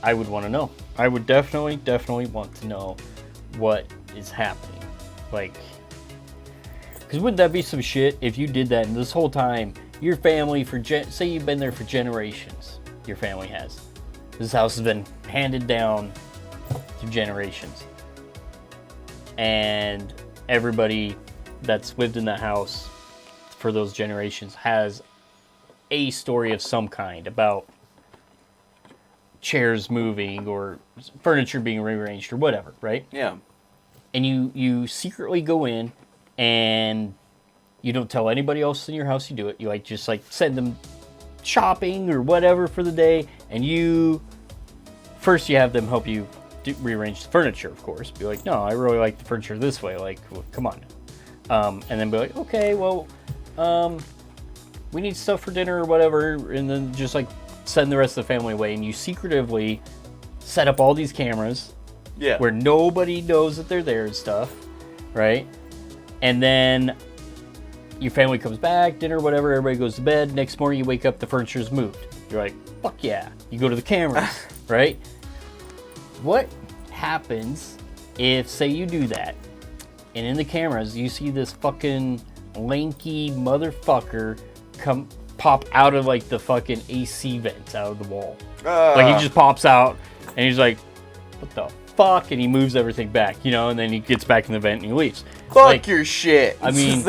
I would want to know. I would definitely want to know what is happening. Because wouldn't that be some shit if you did that and this whole time your family, say you've been there for generations, your family has. This house has been handed down to generations. And everybody that's lived in that house for those generations has a story of some kind about chairs moving or furniture being rearranged or whatever, right? Yeah. And you secretly go in and you don't tell anybody else in your house you do it. You just send them shopping or whatever for the day, and you have them help you rearrange the furniture, of course. Be no, I really like the furniture this way. Well, come on. And then be okay, well, we need stuff for dinner or whatever, and then just like send the rest of the family away, and you secretively set up all these cameras Yeah. where nobody knows that they're there and stuff, right? And then your family comes back, dinner, whatever, everybody goes to bed. Next morning you wake up, the furniture's moved. You're like, fuck yeah. You go to the cameras, right? What happens if, say you do that, and in the cameras you see this fucking lanky motherfucker come pop out of like the fucking AC vents out of the wall? Like he just pops out and he's like, what the fuck? And he moves everything back, you know, and then he gets back in the vent and he leaves. Fuck Like, your shit. I mean,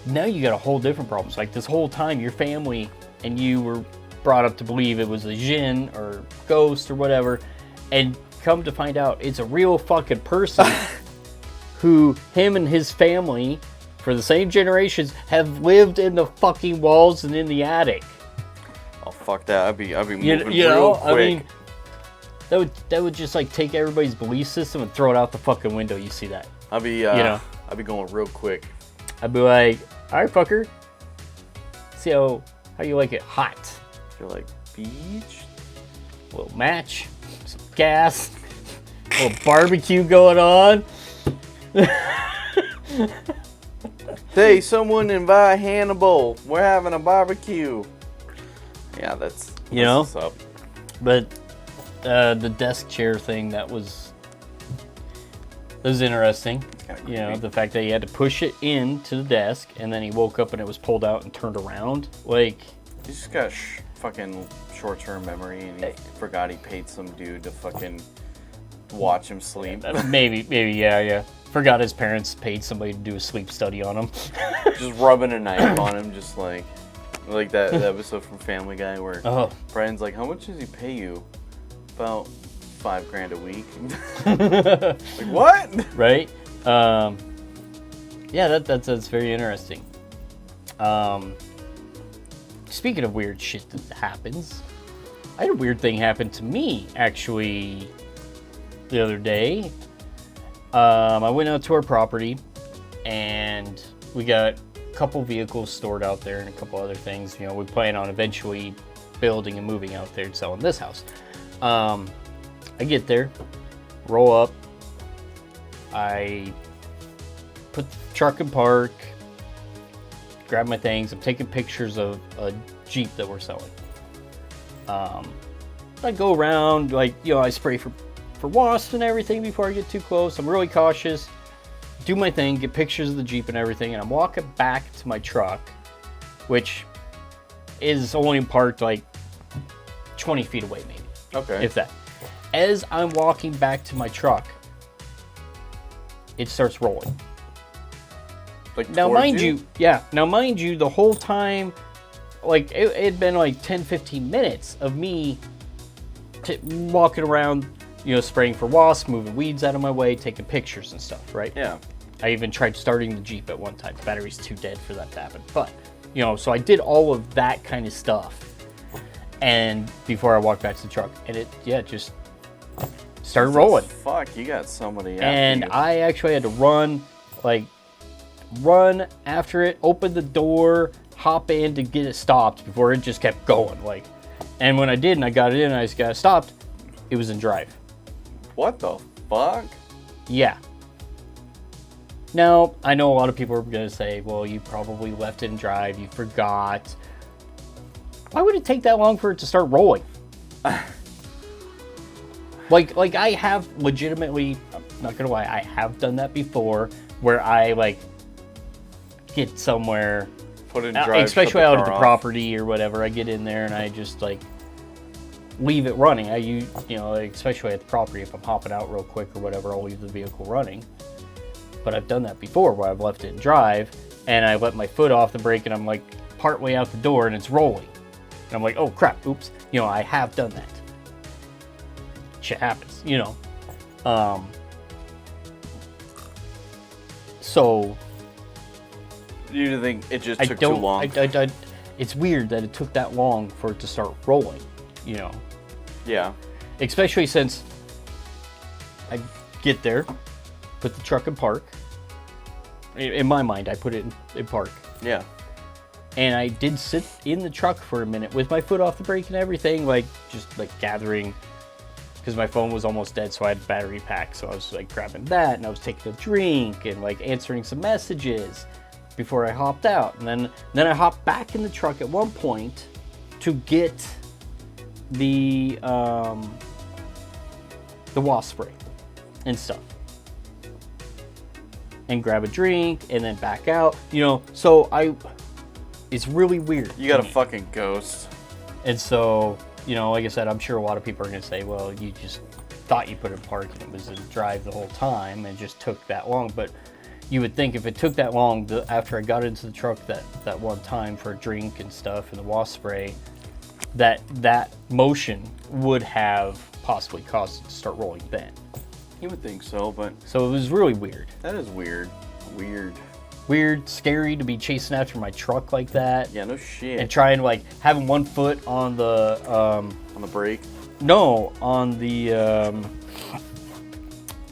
now you got a whole different problem. It's like this whole time your family and you were brought up to believe it was a djinn or ghost or whatever, and come to find out it's a real fucking person who him and his family for the same generations have lived in the fucking walls and in the attic. Oh fuck that! I'd be moving You real know, quick. I mean, that would just like take everybody's belief system and throw it out the fucking window. You see that? I'd be know. I'd be going real quick. I'd be like, all right, fucker. See how you like it hot? You're like beach. A little match, some gas, a little barbecue going on. Hey, someone invite Hannibal. We're having a barbecue. Yeah, that's You know? what's up. But the desk chair thing, that was interesting. Kinda You know, creepy. the fact that he had to push it into the desk and then he woke up and it was pulled out and turned around. Like, He's just got fucking short-term memory, and he forgot he paid some dude to fucking watch him sleep. maybe, yeah. Forgot his parents paid somebody to do a sleep study on him. Just rubbing a knife on him, just like that episode from Family Guy where Oh. Brian's like, "How much does he pay you?" About $5,000 a week. Like what? Right? Yeah, that's very interesting. Speaking of weird shit that happens, I had a weird thing happen to me actually the other day. I went out to our property and we got a couple vehicles stored out there and a couple other things. You know, we plan on eventually building and moving out there and selling this house. I get there, roll up, I put the truck in park, grab my things. I'm taking pictures of a Jeep that we're selling. I go around, like, you know, I spray for wasps and everything before I get too close. I'm really cautious, do my thing, get pictures of the Jeep and everything, and I'm walking back to my truck, which is only parked like 20 feet away maybe, Okay. if that. As I'm walking back to my truck, it starts rolling. Like Now, towards mind you, the whole time, like, it had been like 10, 15 minutes of me walking around, you know, spraying for wasps, moving weeds out of my way, taking pictures and stuff, right? Yeah. I even tried starting the Jeep at one time. The battery's too dead for that to happen. But, you know, so I did all of that kind of stuff. And before I walked back to the truck, and it just started rolling. Fuck, you got somebody after And you. I actually had to run after it, open the door, hop in to get it stopped before it just kept going. Like, and when I did and I got it in and I just got it stopped, it was in drive. What the fuck? Yeah. Now, I know a lot of people are going to say, well, you probably left it in drive, you forgot. Why would it take that long for it to start rolling? Like I have legitimately, I'm not going to lie, I have done that before where I, like, get somewhere, Put it in drive. especially shut out at the car off. property or whatever. I get in there and I just, like, leave it running. You know, especially at the property, if I'm hopping out real quick or whatever, I'll leave the vehicle running. But I've done that before where I've left it in drive and I let my foot off the brake and I'm like partway out the door and it's rolling. And I'm like, oh crap, oops. You know, I have done that. Shit happens, you know. So You think it just I took too don't, long? it's weird that it took that long for it to start rolling, you know. Yeah. Especially since I get there, put the truck in park, in my mind, I put it in park. Yeah. And I did sit in the truck for a minute with my foot off the brake and everything, like just like gathering, because my phone was almost dead, so I had a battery pack. So I was like grabbing that, and I was taking a drink and like answering some messages before I hopped out. And then I hopped back in the truck at one point to get the wasp spray and stuff, and grab a drink, and then back out. You know, so it's really weird. You got a fucking ghost. And so, you know, like I said, I'm sure a lot of people are going to say, well, you just thought you put it in park and it was a drive the whole time and it just took that long. But you would think if it took that long, after I got into the truck that one time for a drink and stuff and the wasp spray, that motion would have possibly caused it to start rolling then. You would think so, but... So it was really weird. That is weird. Weird, scary to be chasing after my truck like that. Yeah, no shit. And trying like having one foot on the on the brake. No, on the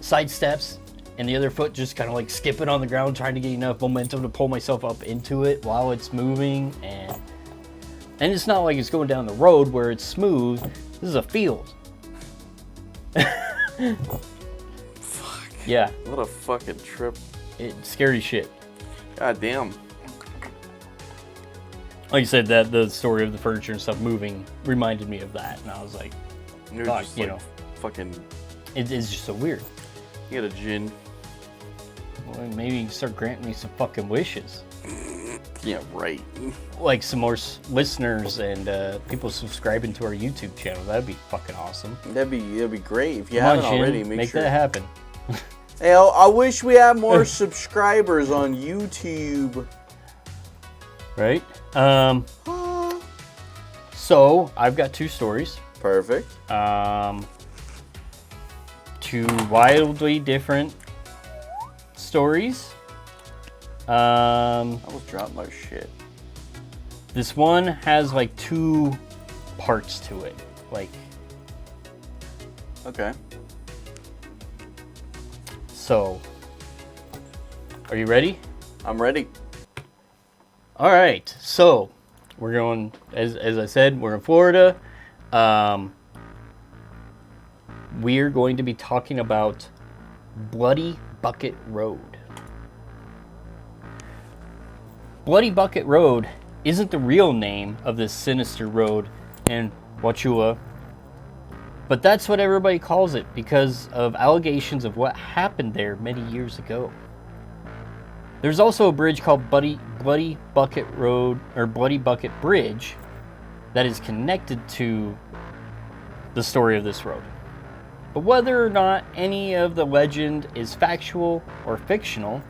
side steps, and the other foot just kind of like skipping on the ground, trying to get enough momentum to pull myself up into it while it's moving. And it's not like it's going down the road where it's smooth. This is a field. Fuck. Yeah. What a fucking trip. It's scary shit. God damn. Like you said, that the story of the furniture and stuff moving reminded me of that, and I was like, You're fuck, just you like know, fucking... it's just so weird. You got a gin. Well, maybe you can start granting me some fucking wishes. Yeah, right. Like some more listeners and people subscribing to our YouTube channel. That'd be fucking awesome. That'd be great. If you Come on, haven't Jin, already, make sure. that happen. Hey, I wish we had more subscribers on YouTube. Right? So I've got two stories. Perfect. Two wildly different stories. I almost dropped my shit. This one has like two parts to it. Like, Okay. so, are you ready? I'm ready. All right, so we're going, as I said, we're in Florida. We're going to be talking about Bloody Bucket Road. Bloody Bucket Road isn't the real name of this sinister road in Wauchula, but that's what everybody calls it because of allegations of what happened there many years ago. There's also a bridge called Bloody Bucket Road, or Bloody Bucket Bridge, that is connected to the story of this road. But whether or not any of the legend is factual or fictional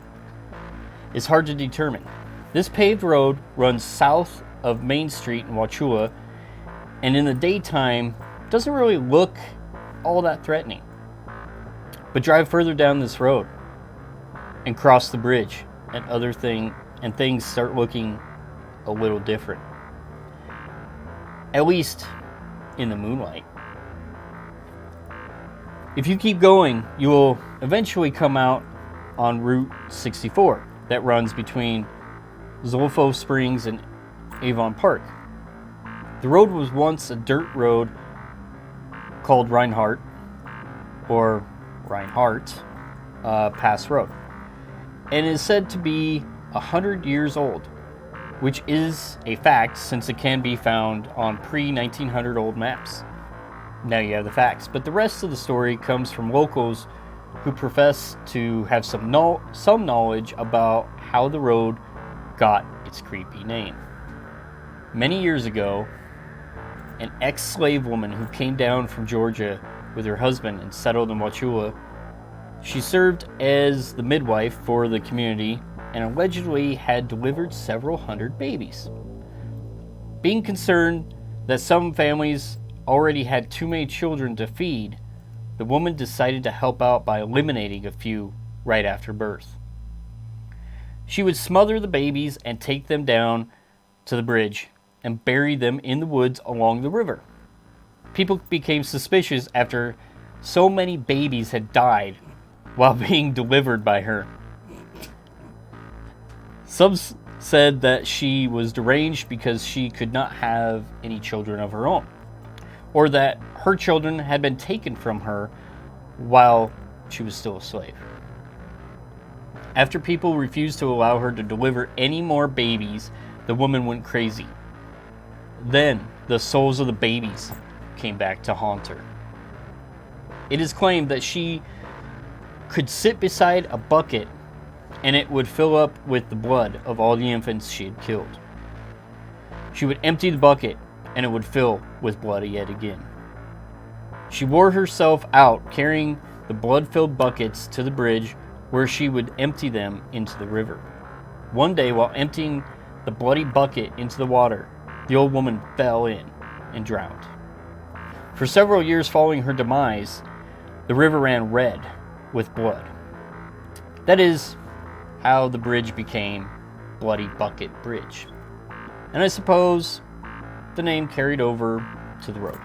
is hard to determine. This paved road runs south of Main Street in Wauchula, and in the daytime doesn't really look all that threatening. But drive further down this road and cross the bridge, and things start looking a little different. At least in the moonlight. If you keep going, you will eventually come out on Route 64 that runs between Zolfo Springs and Avon Park. The road was once a dirt road called Reinhardt Pass Road, and is said to be 100 years old, which is a fact since it can be found on pre-1900 old maps. Now you have the facts, but the rest of the story comes from locals who profess to have some knowledge about how the road got its creepy name. Many years ago, an ex-slave woman who came down from Georgia with her husband and settled in Wauchula, she served as the midwife for the community and allegedly had delivered several hundred babies. Being concerned that some families already had too many children to feed, the woman decided to help out by eliminating a few right after birth. She would smother the babies and take them down to the bridge and bury them in the woods along the river. People became suspicious after so many babies had died while being delivered by her. Some said that she was deranged because she could not have any children of her own, or that her children had been taken from her while she was still a slave. After people refused to allow her to deliver any more babies, the woman went crazy. Then the souls of the babies came back to haunt her. It is claimed that she could sit beside a bucket and it would fill up with the blood of all the infants she had killed. She would empty the bucket and it would fill with blood yet again. She wore herself out carrying the blood-filled buckets to the bridge where she would empty them into the river. One day, while emptying the bloody bucket into the water, the old woman fell in and drowned. For several years following her demise, the river ran red with blood. That is how the bridge became Bloody Bucket Bridge. And I suppose the name carried over to the road.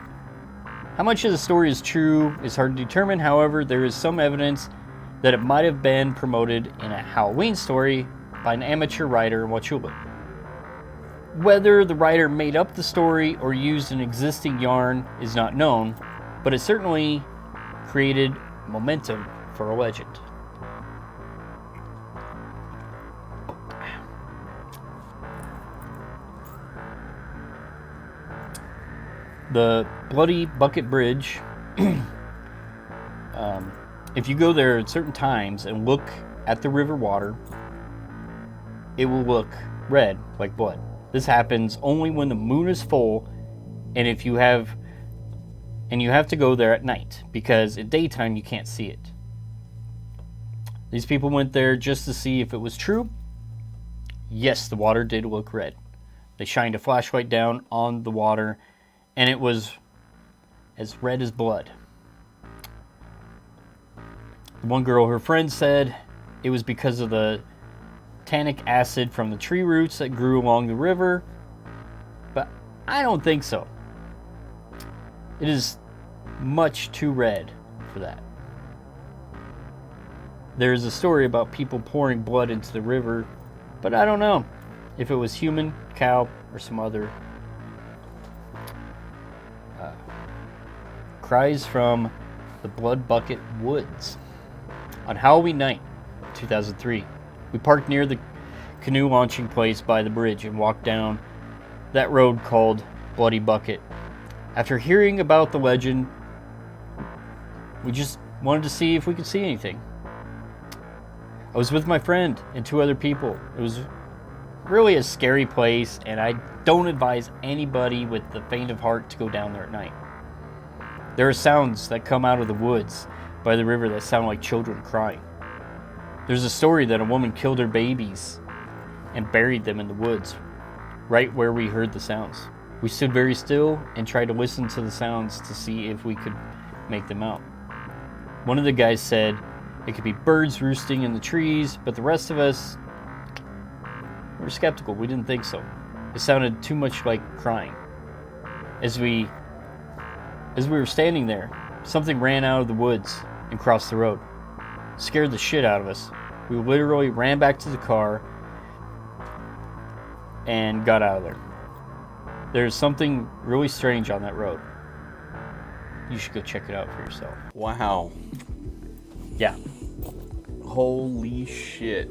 How much of the story is true is hard to determine. However, there is some evidence that it might have been promoted in a Halloween story by an amateur writer in Wauchula. Whether the writer made up the story or used an existing yarn is not known, but it certainly created momentum for a legend. The Bloody Bucket Bridge, if you go there at certain times and look at the river water, it will look red like blood. This happens only when the moon is full, and you have to go there at night because at daytime you can't see it. These people went there just to see if it was true. Yes, the water did look red. They shined a flashlight down on the water, and it was as red as blood. The one girl, her friend, said it was because of the tannic acid from the tree roots that grew along the river, but I don't think so. It is much too red for that. There's a story about people pouring blood into the river, but I don't know if it was human, cow, or some other. Cries from the Blood Bucket Woods. On Halloween night, 2003, we parked near the canoe launching place by the bridge and walked down that road called Bloody Bucket. After hearing about the legend, we just wanted to see if we could see anything. I was with my friend and 2 other people. It was really a scary place, and I don't advise anybody with the faint of heart to go down there at night. There are sounds that come out of the woods by the river that sound like children crying. There's a story that a woman killed her babies and buried them in the woods, right where we heard the sounds. We stood very still and tried to listen to the sounds to see if we could make them out. One of the guys said it could be birds roosting in the trees, but the rest of us were skeptical. We didn't think so. It sounded too much like crying. As we were standing there, something ran out of the woods and crossed the road. It scared the shit out of us. We literally ran back to the car and got out of there. There's something really strange on that road. You should go check it out for yourself. Wow. Yeah. Holy shit.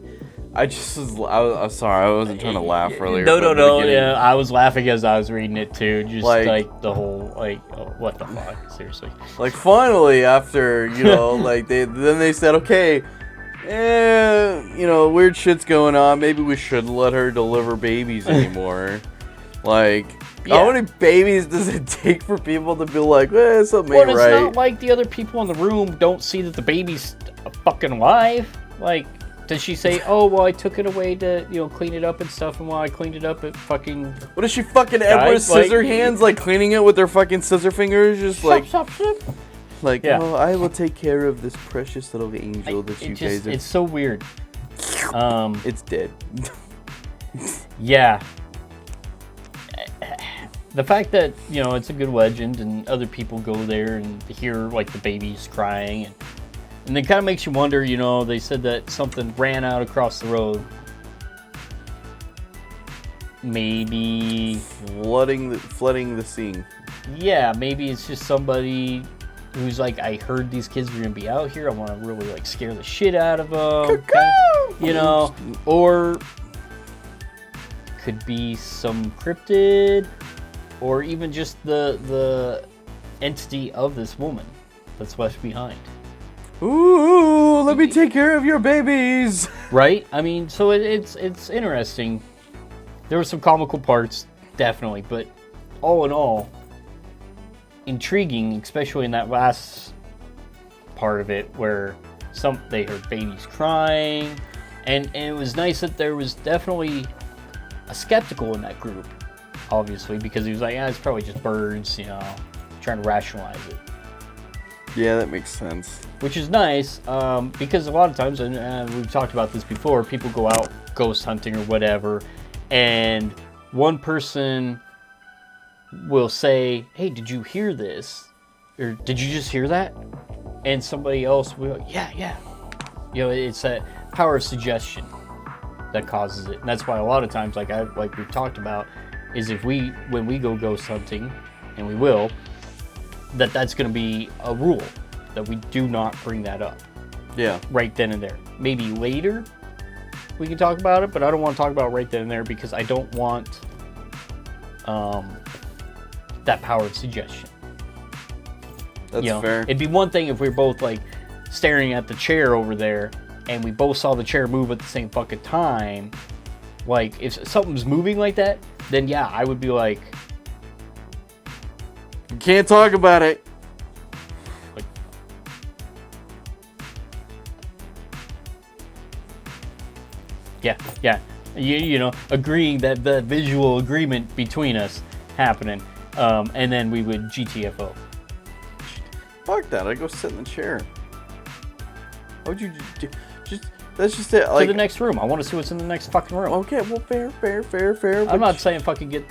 I'm sorry, I wasn't trying to laugh earlier. No. Yeah, I was laughing as I was reading it too. Just like the whole, oh, what the fuck? Seriously. Like finally, after, like they said, okay, weird shit's going on. Maybe we shouldn't let her deliver babies anymore. Like, how many babies does it take for people to be like, something ain't right? Well, it's not like the other people in the room don't see that the baby's fucking alive. Like, does she say, oh, well, I took it away to, clean it up and stuff, and while I cleaned it up, it fucking... What is she fucking Edward Scissor hands, cleaning it with her fucking scissor fingers? Just stop. Yeah. Oh, I will take care of this precious little angel that you guys are... It's so weird. It's dead. Yeah. The fact that, it's a good legend and other people go there and hear, the babies crying, and it kind of makes you wonder, they said that something ran out across the road. maybe flooding the scene. yeah, maybe it's just somebody who's like, I heard these kids were gonna be out here. I want to really like scare the shit out of them, you know, or could be some cryptid, or even just the entity of this woman that's left behind. Ooh, let me take care of your babies. Right? I mean, so it's interesting. There were some comical parts, definitely, but all in all, intriguing, especially in that last part of it where they heard babies crying, and it was nice that there was definitely a skeptical in that group, obviously, because he was like, yeah, it's probably just birds, you know, trying to rationalize it. Yeah, that makes sense. Which is nice, because a lot of times, and we've talked about this before, people go out ghost hunting or whatever, and one person will say, hey, did you hear this? Or did you just hear that? And somebody else will, yeah. You know, it's that power of suggestion that causes it. And that's why a lot of times, like we've talked about, is when we go ghost hunting, and we will, that's going to be a rule that we do not bring that up. Yeah. Right then and there. Maybe later we can talk about it, but I don't want to talk about it right then and there because I don't want that power of suggestion. That's fair. It'd be one thing if we were both like staring at the chair over there and we both saw the chair move at the same fucking time. Like, if something's moving like that, then yeah, I would be like, you can't talk about it. Like, yeah. You know, agreeing that the visual agreement between us happening, and then we would GTFO. Fuck that! I go sit in the chair. How would you just? That's just it. Like, to the next room. I want to see what's in the next fucking room. Okay, well, fair. I'm not saying fucking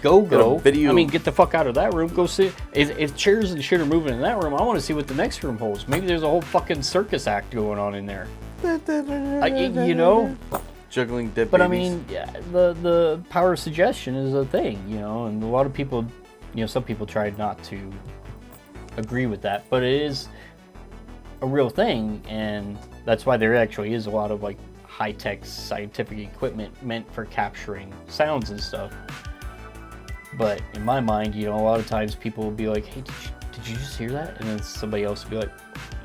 go. Video. I mean, get the fuck out of that room. Go see. If chairs and shit are moving in that room, I want to see what the next room holds. Maybe there's a whole fucking circus act going on in there. You know. Juggling dead babies. But I mean, yeah, the power of suggestion is a thing, you know, and a lot of people, you know, some people try not to agree with that, but it is a real thing, and that's why there actually is a lot of like high-tech scientific equipment meant for capturing sounds and stuff. But in my mind, you know, a lot of times people will be like, hey, did you just hear that? And then somebody else will be like,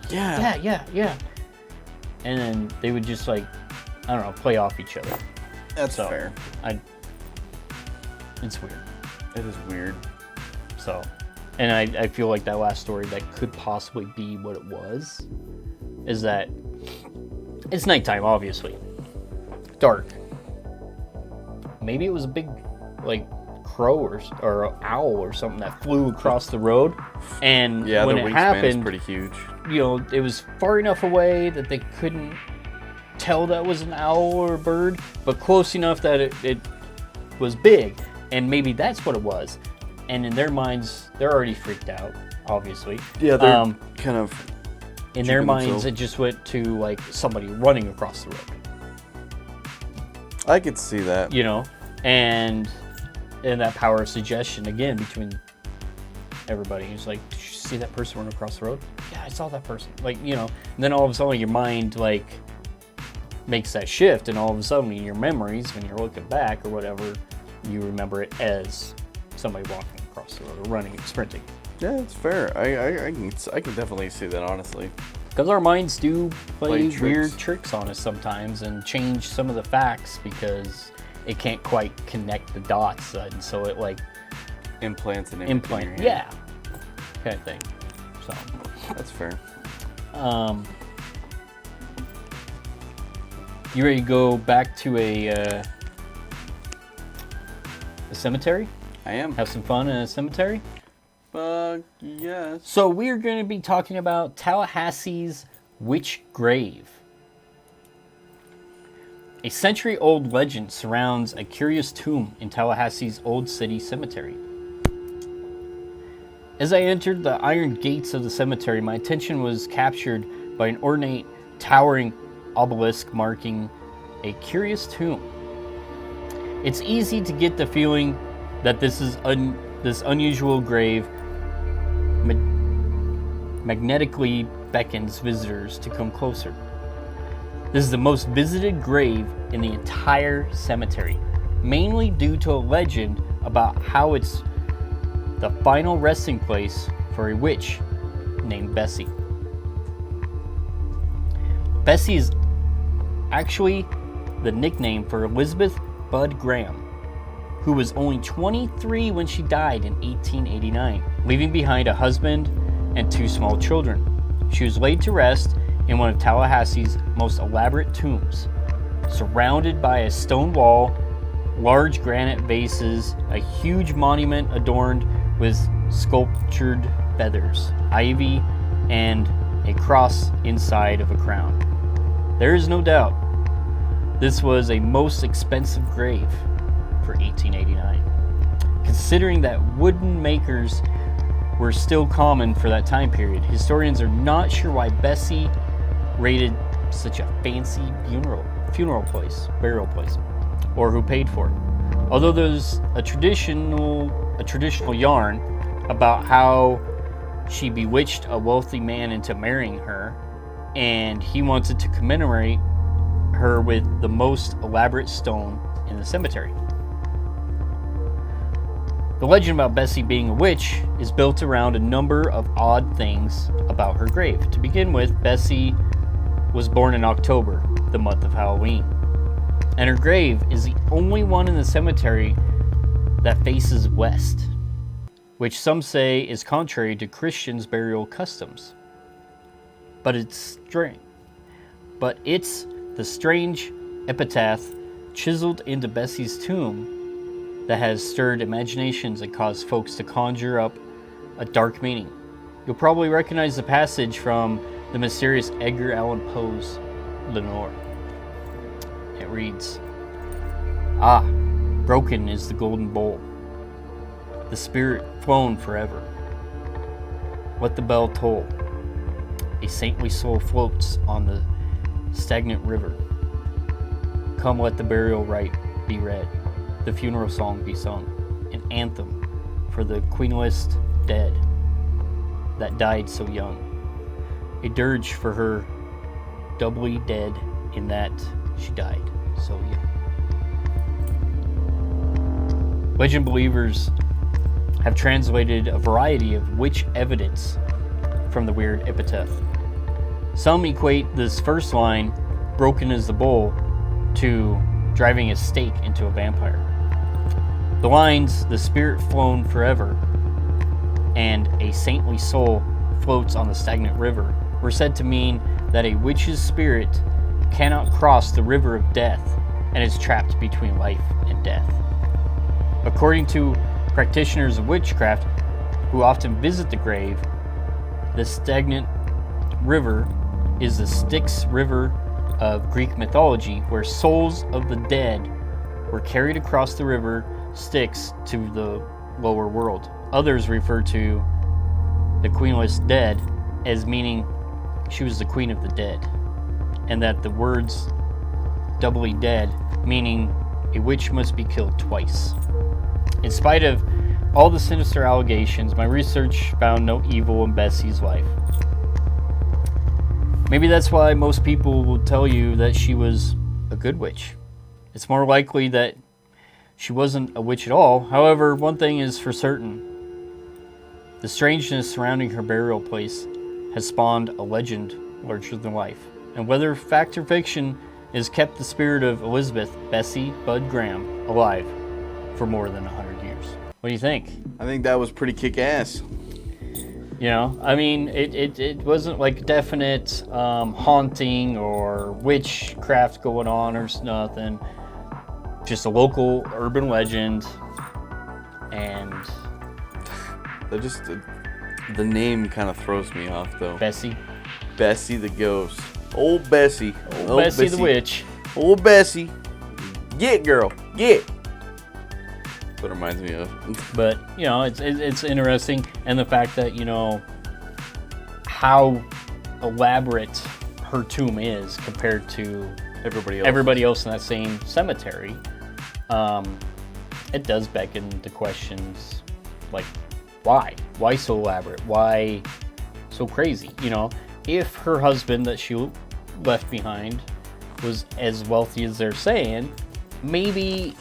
yeah. And then they would just like, I don't know, play off each other. That's fair. It's weird. It is weird. So, and I feel like that last story that could possibly be what it was, is that it's nighttime, obviously. Dark. Maybe it was a big, like, crow or owl or something that flew across the road. And when it happened, pretty huge. You know, it was far enough away that they couldn't tell that was an owl or a bird, but close enough that it was big, and maybe that's what it was. And in their minds, they're already freaked out, obviously. Yeah, they're kind of in their minds, it just went to like somebody running across the road. I could see that, you know, and that power of suggestion again between everybody. It's like, did you see that person run across the road? Yeah, I saw that person. Like, you know, and then all of a sudden your mind like makes that shift, and all of a sudden in your memories, when you're looking back or whatever, you remember it as somebody walking across the road or running and sprinting. Yeah, it's fair. I can definitely see that, honestly. Because our minds do play weird tricks on us sometimes and change some of the facts because it can't quite connect the dots, and so it like implants an implant, yeah, kind of thing. So that's fair. You ready to go back to a cemetery? I am. Have some fun in a cemetery? Yes. So we're going to be talking about Tallahassee's Witch Grave. A century-old legend surrounds a curious tomb in Tallahassee's Old City Cemetery. As I entered the iron gates of the cemetery, my attention was captured by an ornate, towering obelisk marking a curious tomb. It's easy to get the feeling that this unusual grave magnetically beckons visitors to come closer. This is the most visited grave in the entire cemetery, mainly due to a legend about how it's the final resting place for a witch named Bessie. Bessie is actually the nickname for Elizabeth Budd Graham, who was only 23 when she died in 1889, leaving behind a husband and 2 small children. She was laid to rest in one of Tallahassee's most elaborate tombs, surrounded by a stone wall, large granite vases, a huge monument adorned with sculptured feathers, ivy, and a cross inside of a crown. There is no doubt this was a most expensive grave for 1889, considering that wooden makers were still common for that time period. Historians are not sure why Bessie raided such a fancy burial place, or who paid for it. Although there's a traditional yarn about how she bewitched a wealthy man into marrying her, and he wanted to commemorate her with the most elaborate stone in the cemetery. The legend about Bessie being a witch is built around a number of odd things about her grave. To begin with, Bessie was born in October, the month of Halloween, and her grave is the only one in the cemetery that faces west, which some say is contrary to Christians' burial customs. But it's the strange epitaph chiseled into Bessie's tomb that has stirred imaginations and caused folks to conjure up a dark meaning. You'll probably recognize the passage from the mysterious Edgar Allan Poe's Lenore. It reads, "Ah, broken is the golden bowl, the spirit flown forever. Let the bell toll. A saintly soul floats on the stagnant river. Come, let the burial rite be read, the funeral song be sung, an anthem for the queenless dead that died so young. A dirge for her doubly dead in that she died so young." Legend believers have translated a variety of witch evidence from the weird epitaph. Some equate this first line, "broken is the bowl," to driving a stake into a vampire. The lines, "the spirit flown forever," and "a saintly soul floats on the stagnant river," were said to mean that a witch's spirit cannot cross the river of death and is trapped between life and death. According to practitioners of witchcraft who often visit the grave, the stagnant river is the Styx River of Greek mythology, where souls of the dead were carried across the river Styx to the lower world. Others refer to the queenless dead as meaning she was the queen of the dead, and that the words doubly dead meaning a witch must be killed twice. In spite of all the sinister allegations, my research found no evil in Bessie's life. Maybe that's why most people will tell you that she was a good witch. It's more likely that she wasn't a witch at all. However, one thing is for certain. The strangeness surrounding her burial place has spawned a legend larger than life. And whether fact or fiction, has kept the spirit of Elizabeth Bessie Budd Graham alive for more than 100 years. What do you think? I think that was pretty kick-ass. You know, I mean, it wasn't like definite haunting or witchcraft going on or nothing. Just a local urban legend, and the name kind of throws me off though. Bessie the ghost. Old Bessie. Old Bessie the witch. Old Bessie. Get, girl, get. That's what it reminds me of. But, you know, it's interesting, and the fact that, you know, how elaborate her tomb is compared to everybody else in that same cemetery. it does beckon the questions like, why? Why so elaborate? Why so crazy? You know, if her husband that she left behind was as wealthy as they're saying, maybe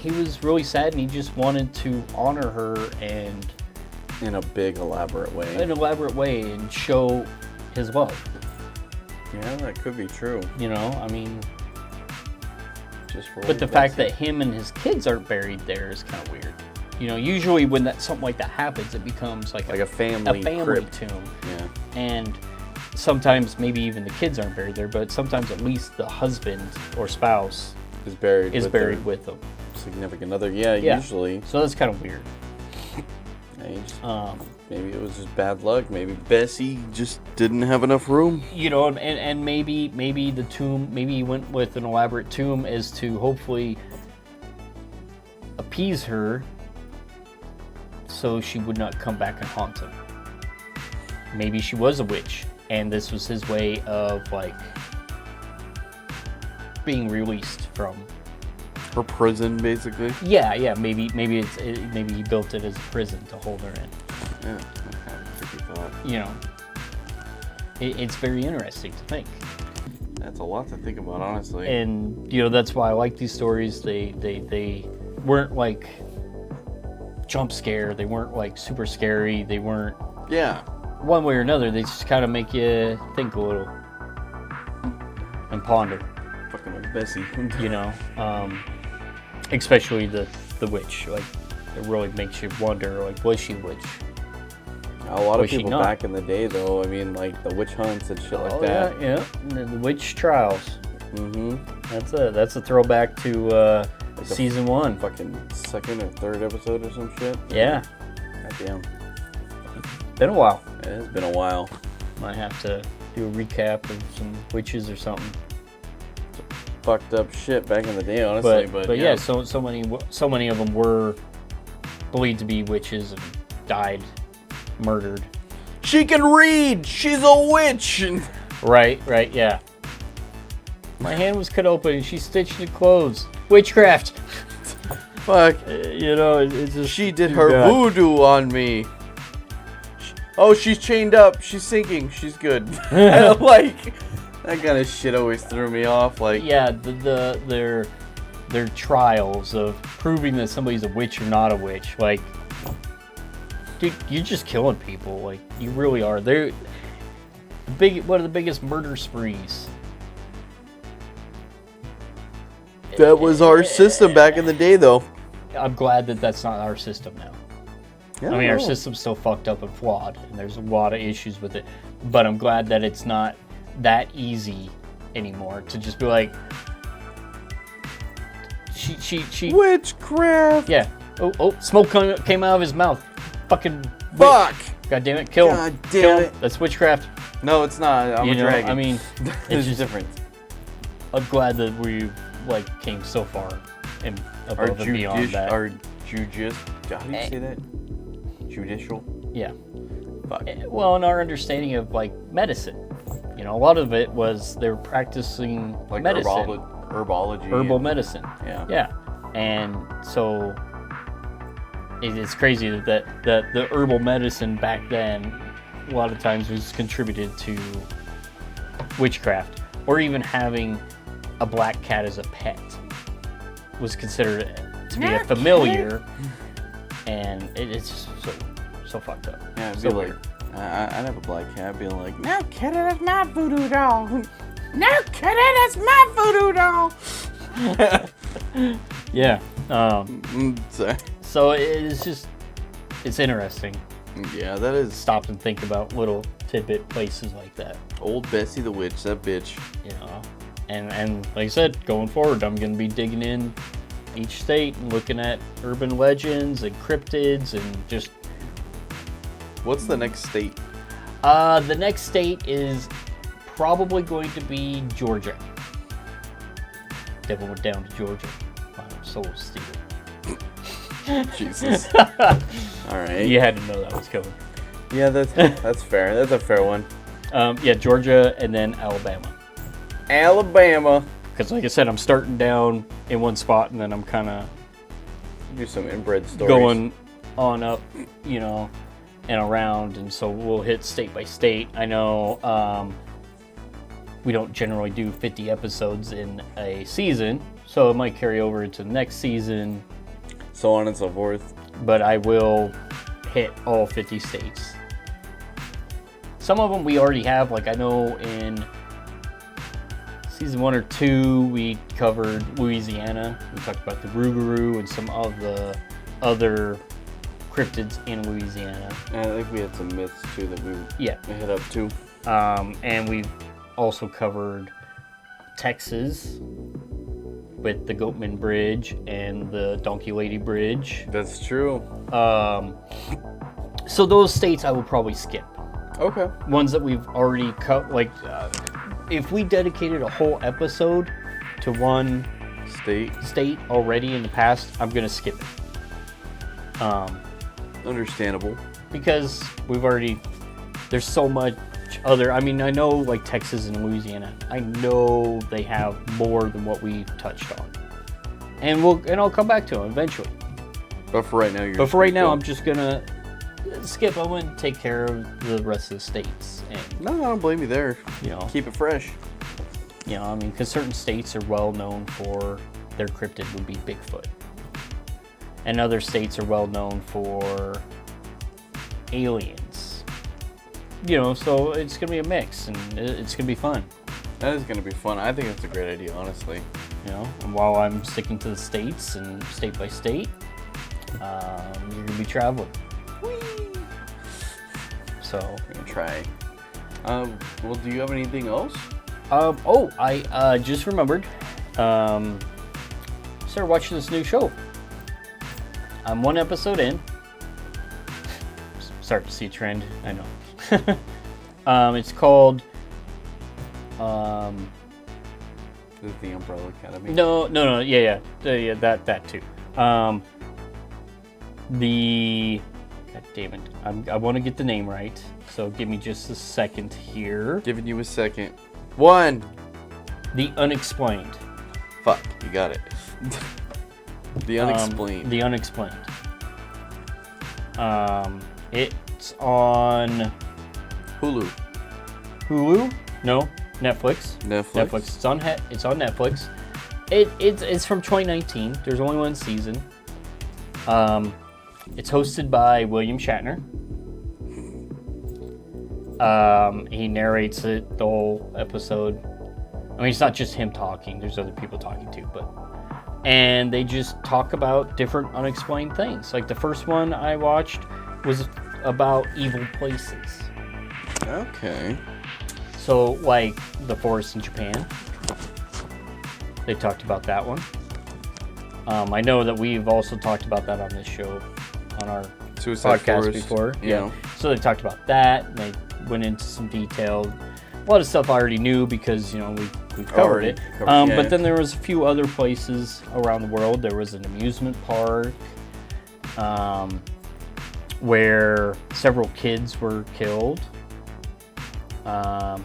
he was really sad and he just wanted to honor her and In a big, elaborate way. and show his love. Yeah, that could be true. You know, I mean, Just for but the fact that him and his kids aren't buried there is kind of weird. You know, usually when something like that happens, it becomes like a family crypt. tomb. Yeah. And sometimes maybe even the kids aren't buried there, but sometimes at least the husband or spouse Is buried buried with them. significant other. Yeah, Yeah. usually. So that's kind of weird. Maybe it was just bad luck. Maybe Bessie just didn't have enough room. You know, and maybe the tomb, maybe he went with an elaborate tomb as to hopefully appease her so she would not come back and haunt him. Maybe she was a witch and this was his way of like being released from Her prison, basically. yeah maybe maybe he built it as a prison to hold her in. Yeah, that's kind of a tricky thought. You know, it's very interesting to think. That's a lot to think about, honestly. And you know, that's why I like these stories. They weren't like jump scare, they weren't like super scary, they weren't Yeah. one way or another, they just kind of make you think a little and ponder, Fucking old Bessie. you know. Especially the witch, like it really makes you wonder, like, was she a witch? A lot of Was she people not? back in the day, though, I mean, like the witch hunts and shit like Oh that. yeah, and then the witch trials. Mm-hmm. That's a throwback to season 1. Fucking second or third episode or some shit. Yeah, Goddamn. been a while. It has been a while. Might have to do a recap of some witches or something. Fucked up shit back in the day, honestly. But yeah, so many of them were believed to be witches and died, murdered. She can read! She's a witch! Right, yeah. My hand was cut open and she stitched the clothes. Witchcraft. Fuck. You know, it's just She did too her bad. voodoo on me. Oh, she's chained up. She's sinking. She's good. Like, that kind of shit always threw me off. Like, Yeah, their trials of proving that somebody's a witch or not a witch. Like, dude, you're just killing people. Like, you really are. They're one of the biggest murder sprees. that was our system back in the day, though. I'm glad that that's not our system now. Yeah, I mean, our system's still fucked up and flawed, and there's a lot of issues with it. But I'm glad that it's not that easy anymore to just be like, she. Witchcraft. Yeah. Oh, smoke came out of his mouth. Fucking. Fuck. God damn it! Kill him. God damn Kill him. it. That's witchcraft. No, it's not. I'm You a know, dragon. I mean, it's it's just different. I'm glad that we like came so far and above and beyond that. Our judicial. How do you say that? Judicial. Yeah. Fuck. Well, in our understanding of like medicine, you know, a lot of it was they were practicing Like medicine, herbology. herbal and- medicine. Yeah. Yeah, and so it's crazy that the herbal medicine back then a lot of times was contributed to witchcraft, or even having a black cat as a pet was considered to be a familiar, and it's just so fucked up. Yeah, it'd So be like, weird. I'd have a black cat being like, No, Kitty, that's my voodoo doll. No, Kitty, that's my voodoo doll. Yeah. sorry. So it's interesting. Yeah, that is Stop and think about little tidbit places like that, old Bessie the witch, that bitch. you know. And like I said, going forward, I'm going to be digging in each state and looking at urban legends and cryptids and just. What's the next state? The next state is probably going to be Georgia. Devil went down to Georgia. I'm so stupid. Jesus. All right. You had to know that was coming. Yeah, that's fair. That's a fair one. Yeah, Georgia and then Alabama. Alabama, Because like I said, I'm starting down in one spot, and then I'm kind of Do some inbred stories. going on up, you know, and around, and so we'll hit state by state. I know we don't generally do 50 episodes in a season, so it might carry over into the next season, So on and so forth. but I will hit all 50 states. Some of them we already have, like I know in season 1 or 2 we covered Louisiana. We talked about the Rougarou and some of the other cryptids in Louisiana. And I think we had some myths too that we Yeah. hit up too. And we've also covered Texas with the Goatman Bridge and the Donkey Lady Bridge. That's true. So those states I will probably skip. Okay. Ones that we've already cut, like if we dedicated a whole episode to one State. state already in the past, I'm gonna skip it. Understandable. Because we've already, there's so much other, I mean, I know like Texas and Louisiana, I know they have more than what we touched on. And I'll come back to them eventually. But for right now, you're. But for right now, go. I'm just gonna skip them and take care of the rest of the states. And, No, I don't blame you there. you know, Keep it fresh. I mean, because certain states are well known for their cryptid would be Bigfoot. And other states are well known for aliens. So it's going to be a mix, and it's going to be fun. That is gonna be fun. I think that's a great idea, honestly. And while I'm sticking to the states and state by state, you're going to be traveling. So, I'm gonna try. Well, do you have anything else? I just remembered. Started watching this new show. I'm one episode in. Start to see a trend. I know. It's called. Is it the Umbrella Academy? No. Yeah. That too. God damn it. I want to get the name right. So give me just a second here. Giving you a second. 1. The Unexplained. Fuck, you got it. The Unexplained. The Unexplained. It's on Hulu. Hulu? No, Netflix. Netflix. It's on Netflix. It's from 2019. There's only one season. It's hosted by William Shatner. He narrates it the whole episode. I mean, it's not just him talking. There's other people talking too, and they just talk about different unexplained things. Like the first one I watched was about evil places. Okay. So, like the forest in Japan. They talked about that one. I know that we've also talked about that on this show, on our Suicide podcast Forest. before. Yeah. So they talked about that, and they went into some detail. A lot of stuff I already knew because, we've covered it. Yeah. But then there was a few other places around the world. There was an amusement park where several kids were killed. And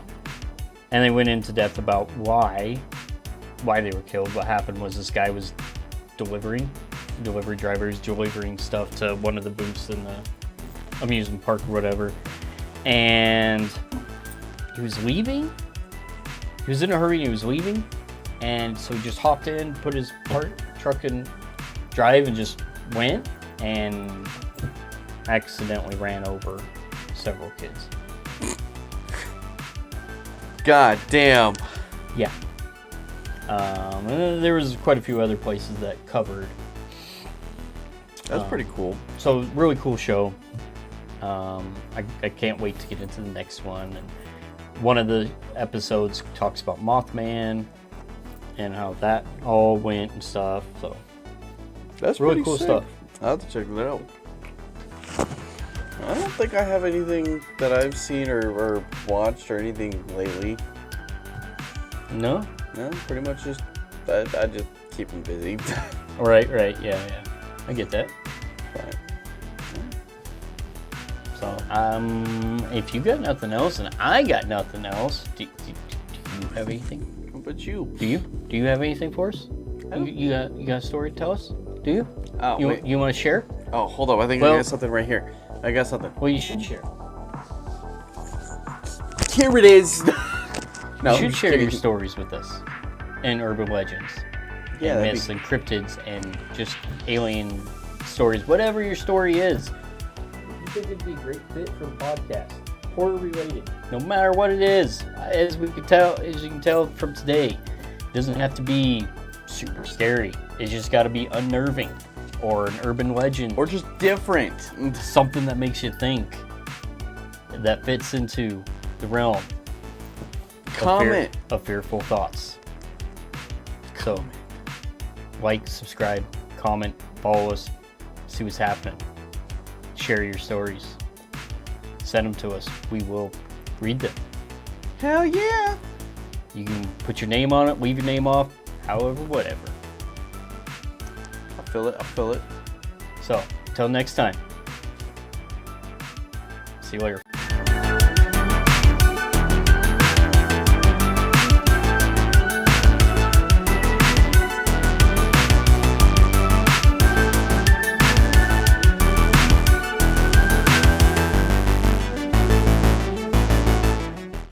they went into depth about why they were killed. What happened was this guy was delivery drivers delivering stuff to one of the booths in the amusement park or whatever, and he was leaving. He was in a hurry and he was leaving, and so he just hopped in, put his truck in drive, and just went and accidentally ran over several kids. God damn. Yeah. And then there was quite a few other places that covered. That's pretty cool. So really cool show. I can't wait to get into the next one. And one of the episodes talks about Mothman and how that all went and stuff. So That's really pretty cool sick. stuff. I'll have to check that out. I don't think I have anything that I've seen or watched or anything lately. No? No, pretty much just I just keep them busy. Right. Yeah. I get that. But, So, if you got nothing else and I got nothing else, do you have anything? but you. Do you? Do you have anything for us? You got a story to tell us? Do you? Oh, wait. You want to share? Oh, hold up. I think Well- I got something right here. I got something. Well, you should share. Here it is. No, You I'm should just share kidding. your stories with us, and urban legends, Yeah, and that'd myths, be- and cryptids, and just alien stories. Whatever your story is, you think it'd be a great fit for a podcast, horror related. No matter what it is, as you can tell from today, it doesn't have to be super scary. It's just got to be unnerving, or an urban legend, Or just different. something that makes you think, that fits into the realm Comment. of fearful thoughts. So, like, subscribe, comment, follow us, see what's happening. Share your stories. Send them to us. We will read them. Hell yeah. You can put your name on it, leave your name off, however, whatever. I feel it. So, until next time. See you later.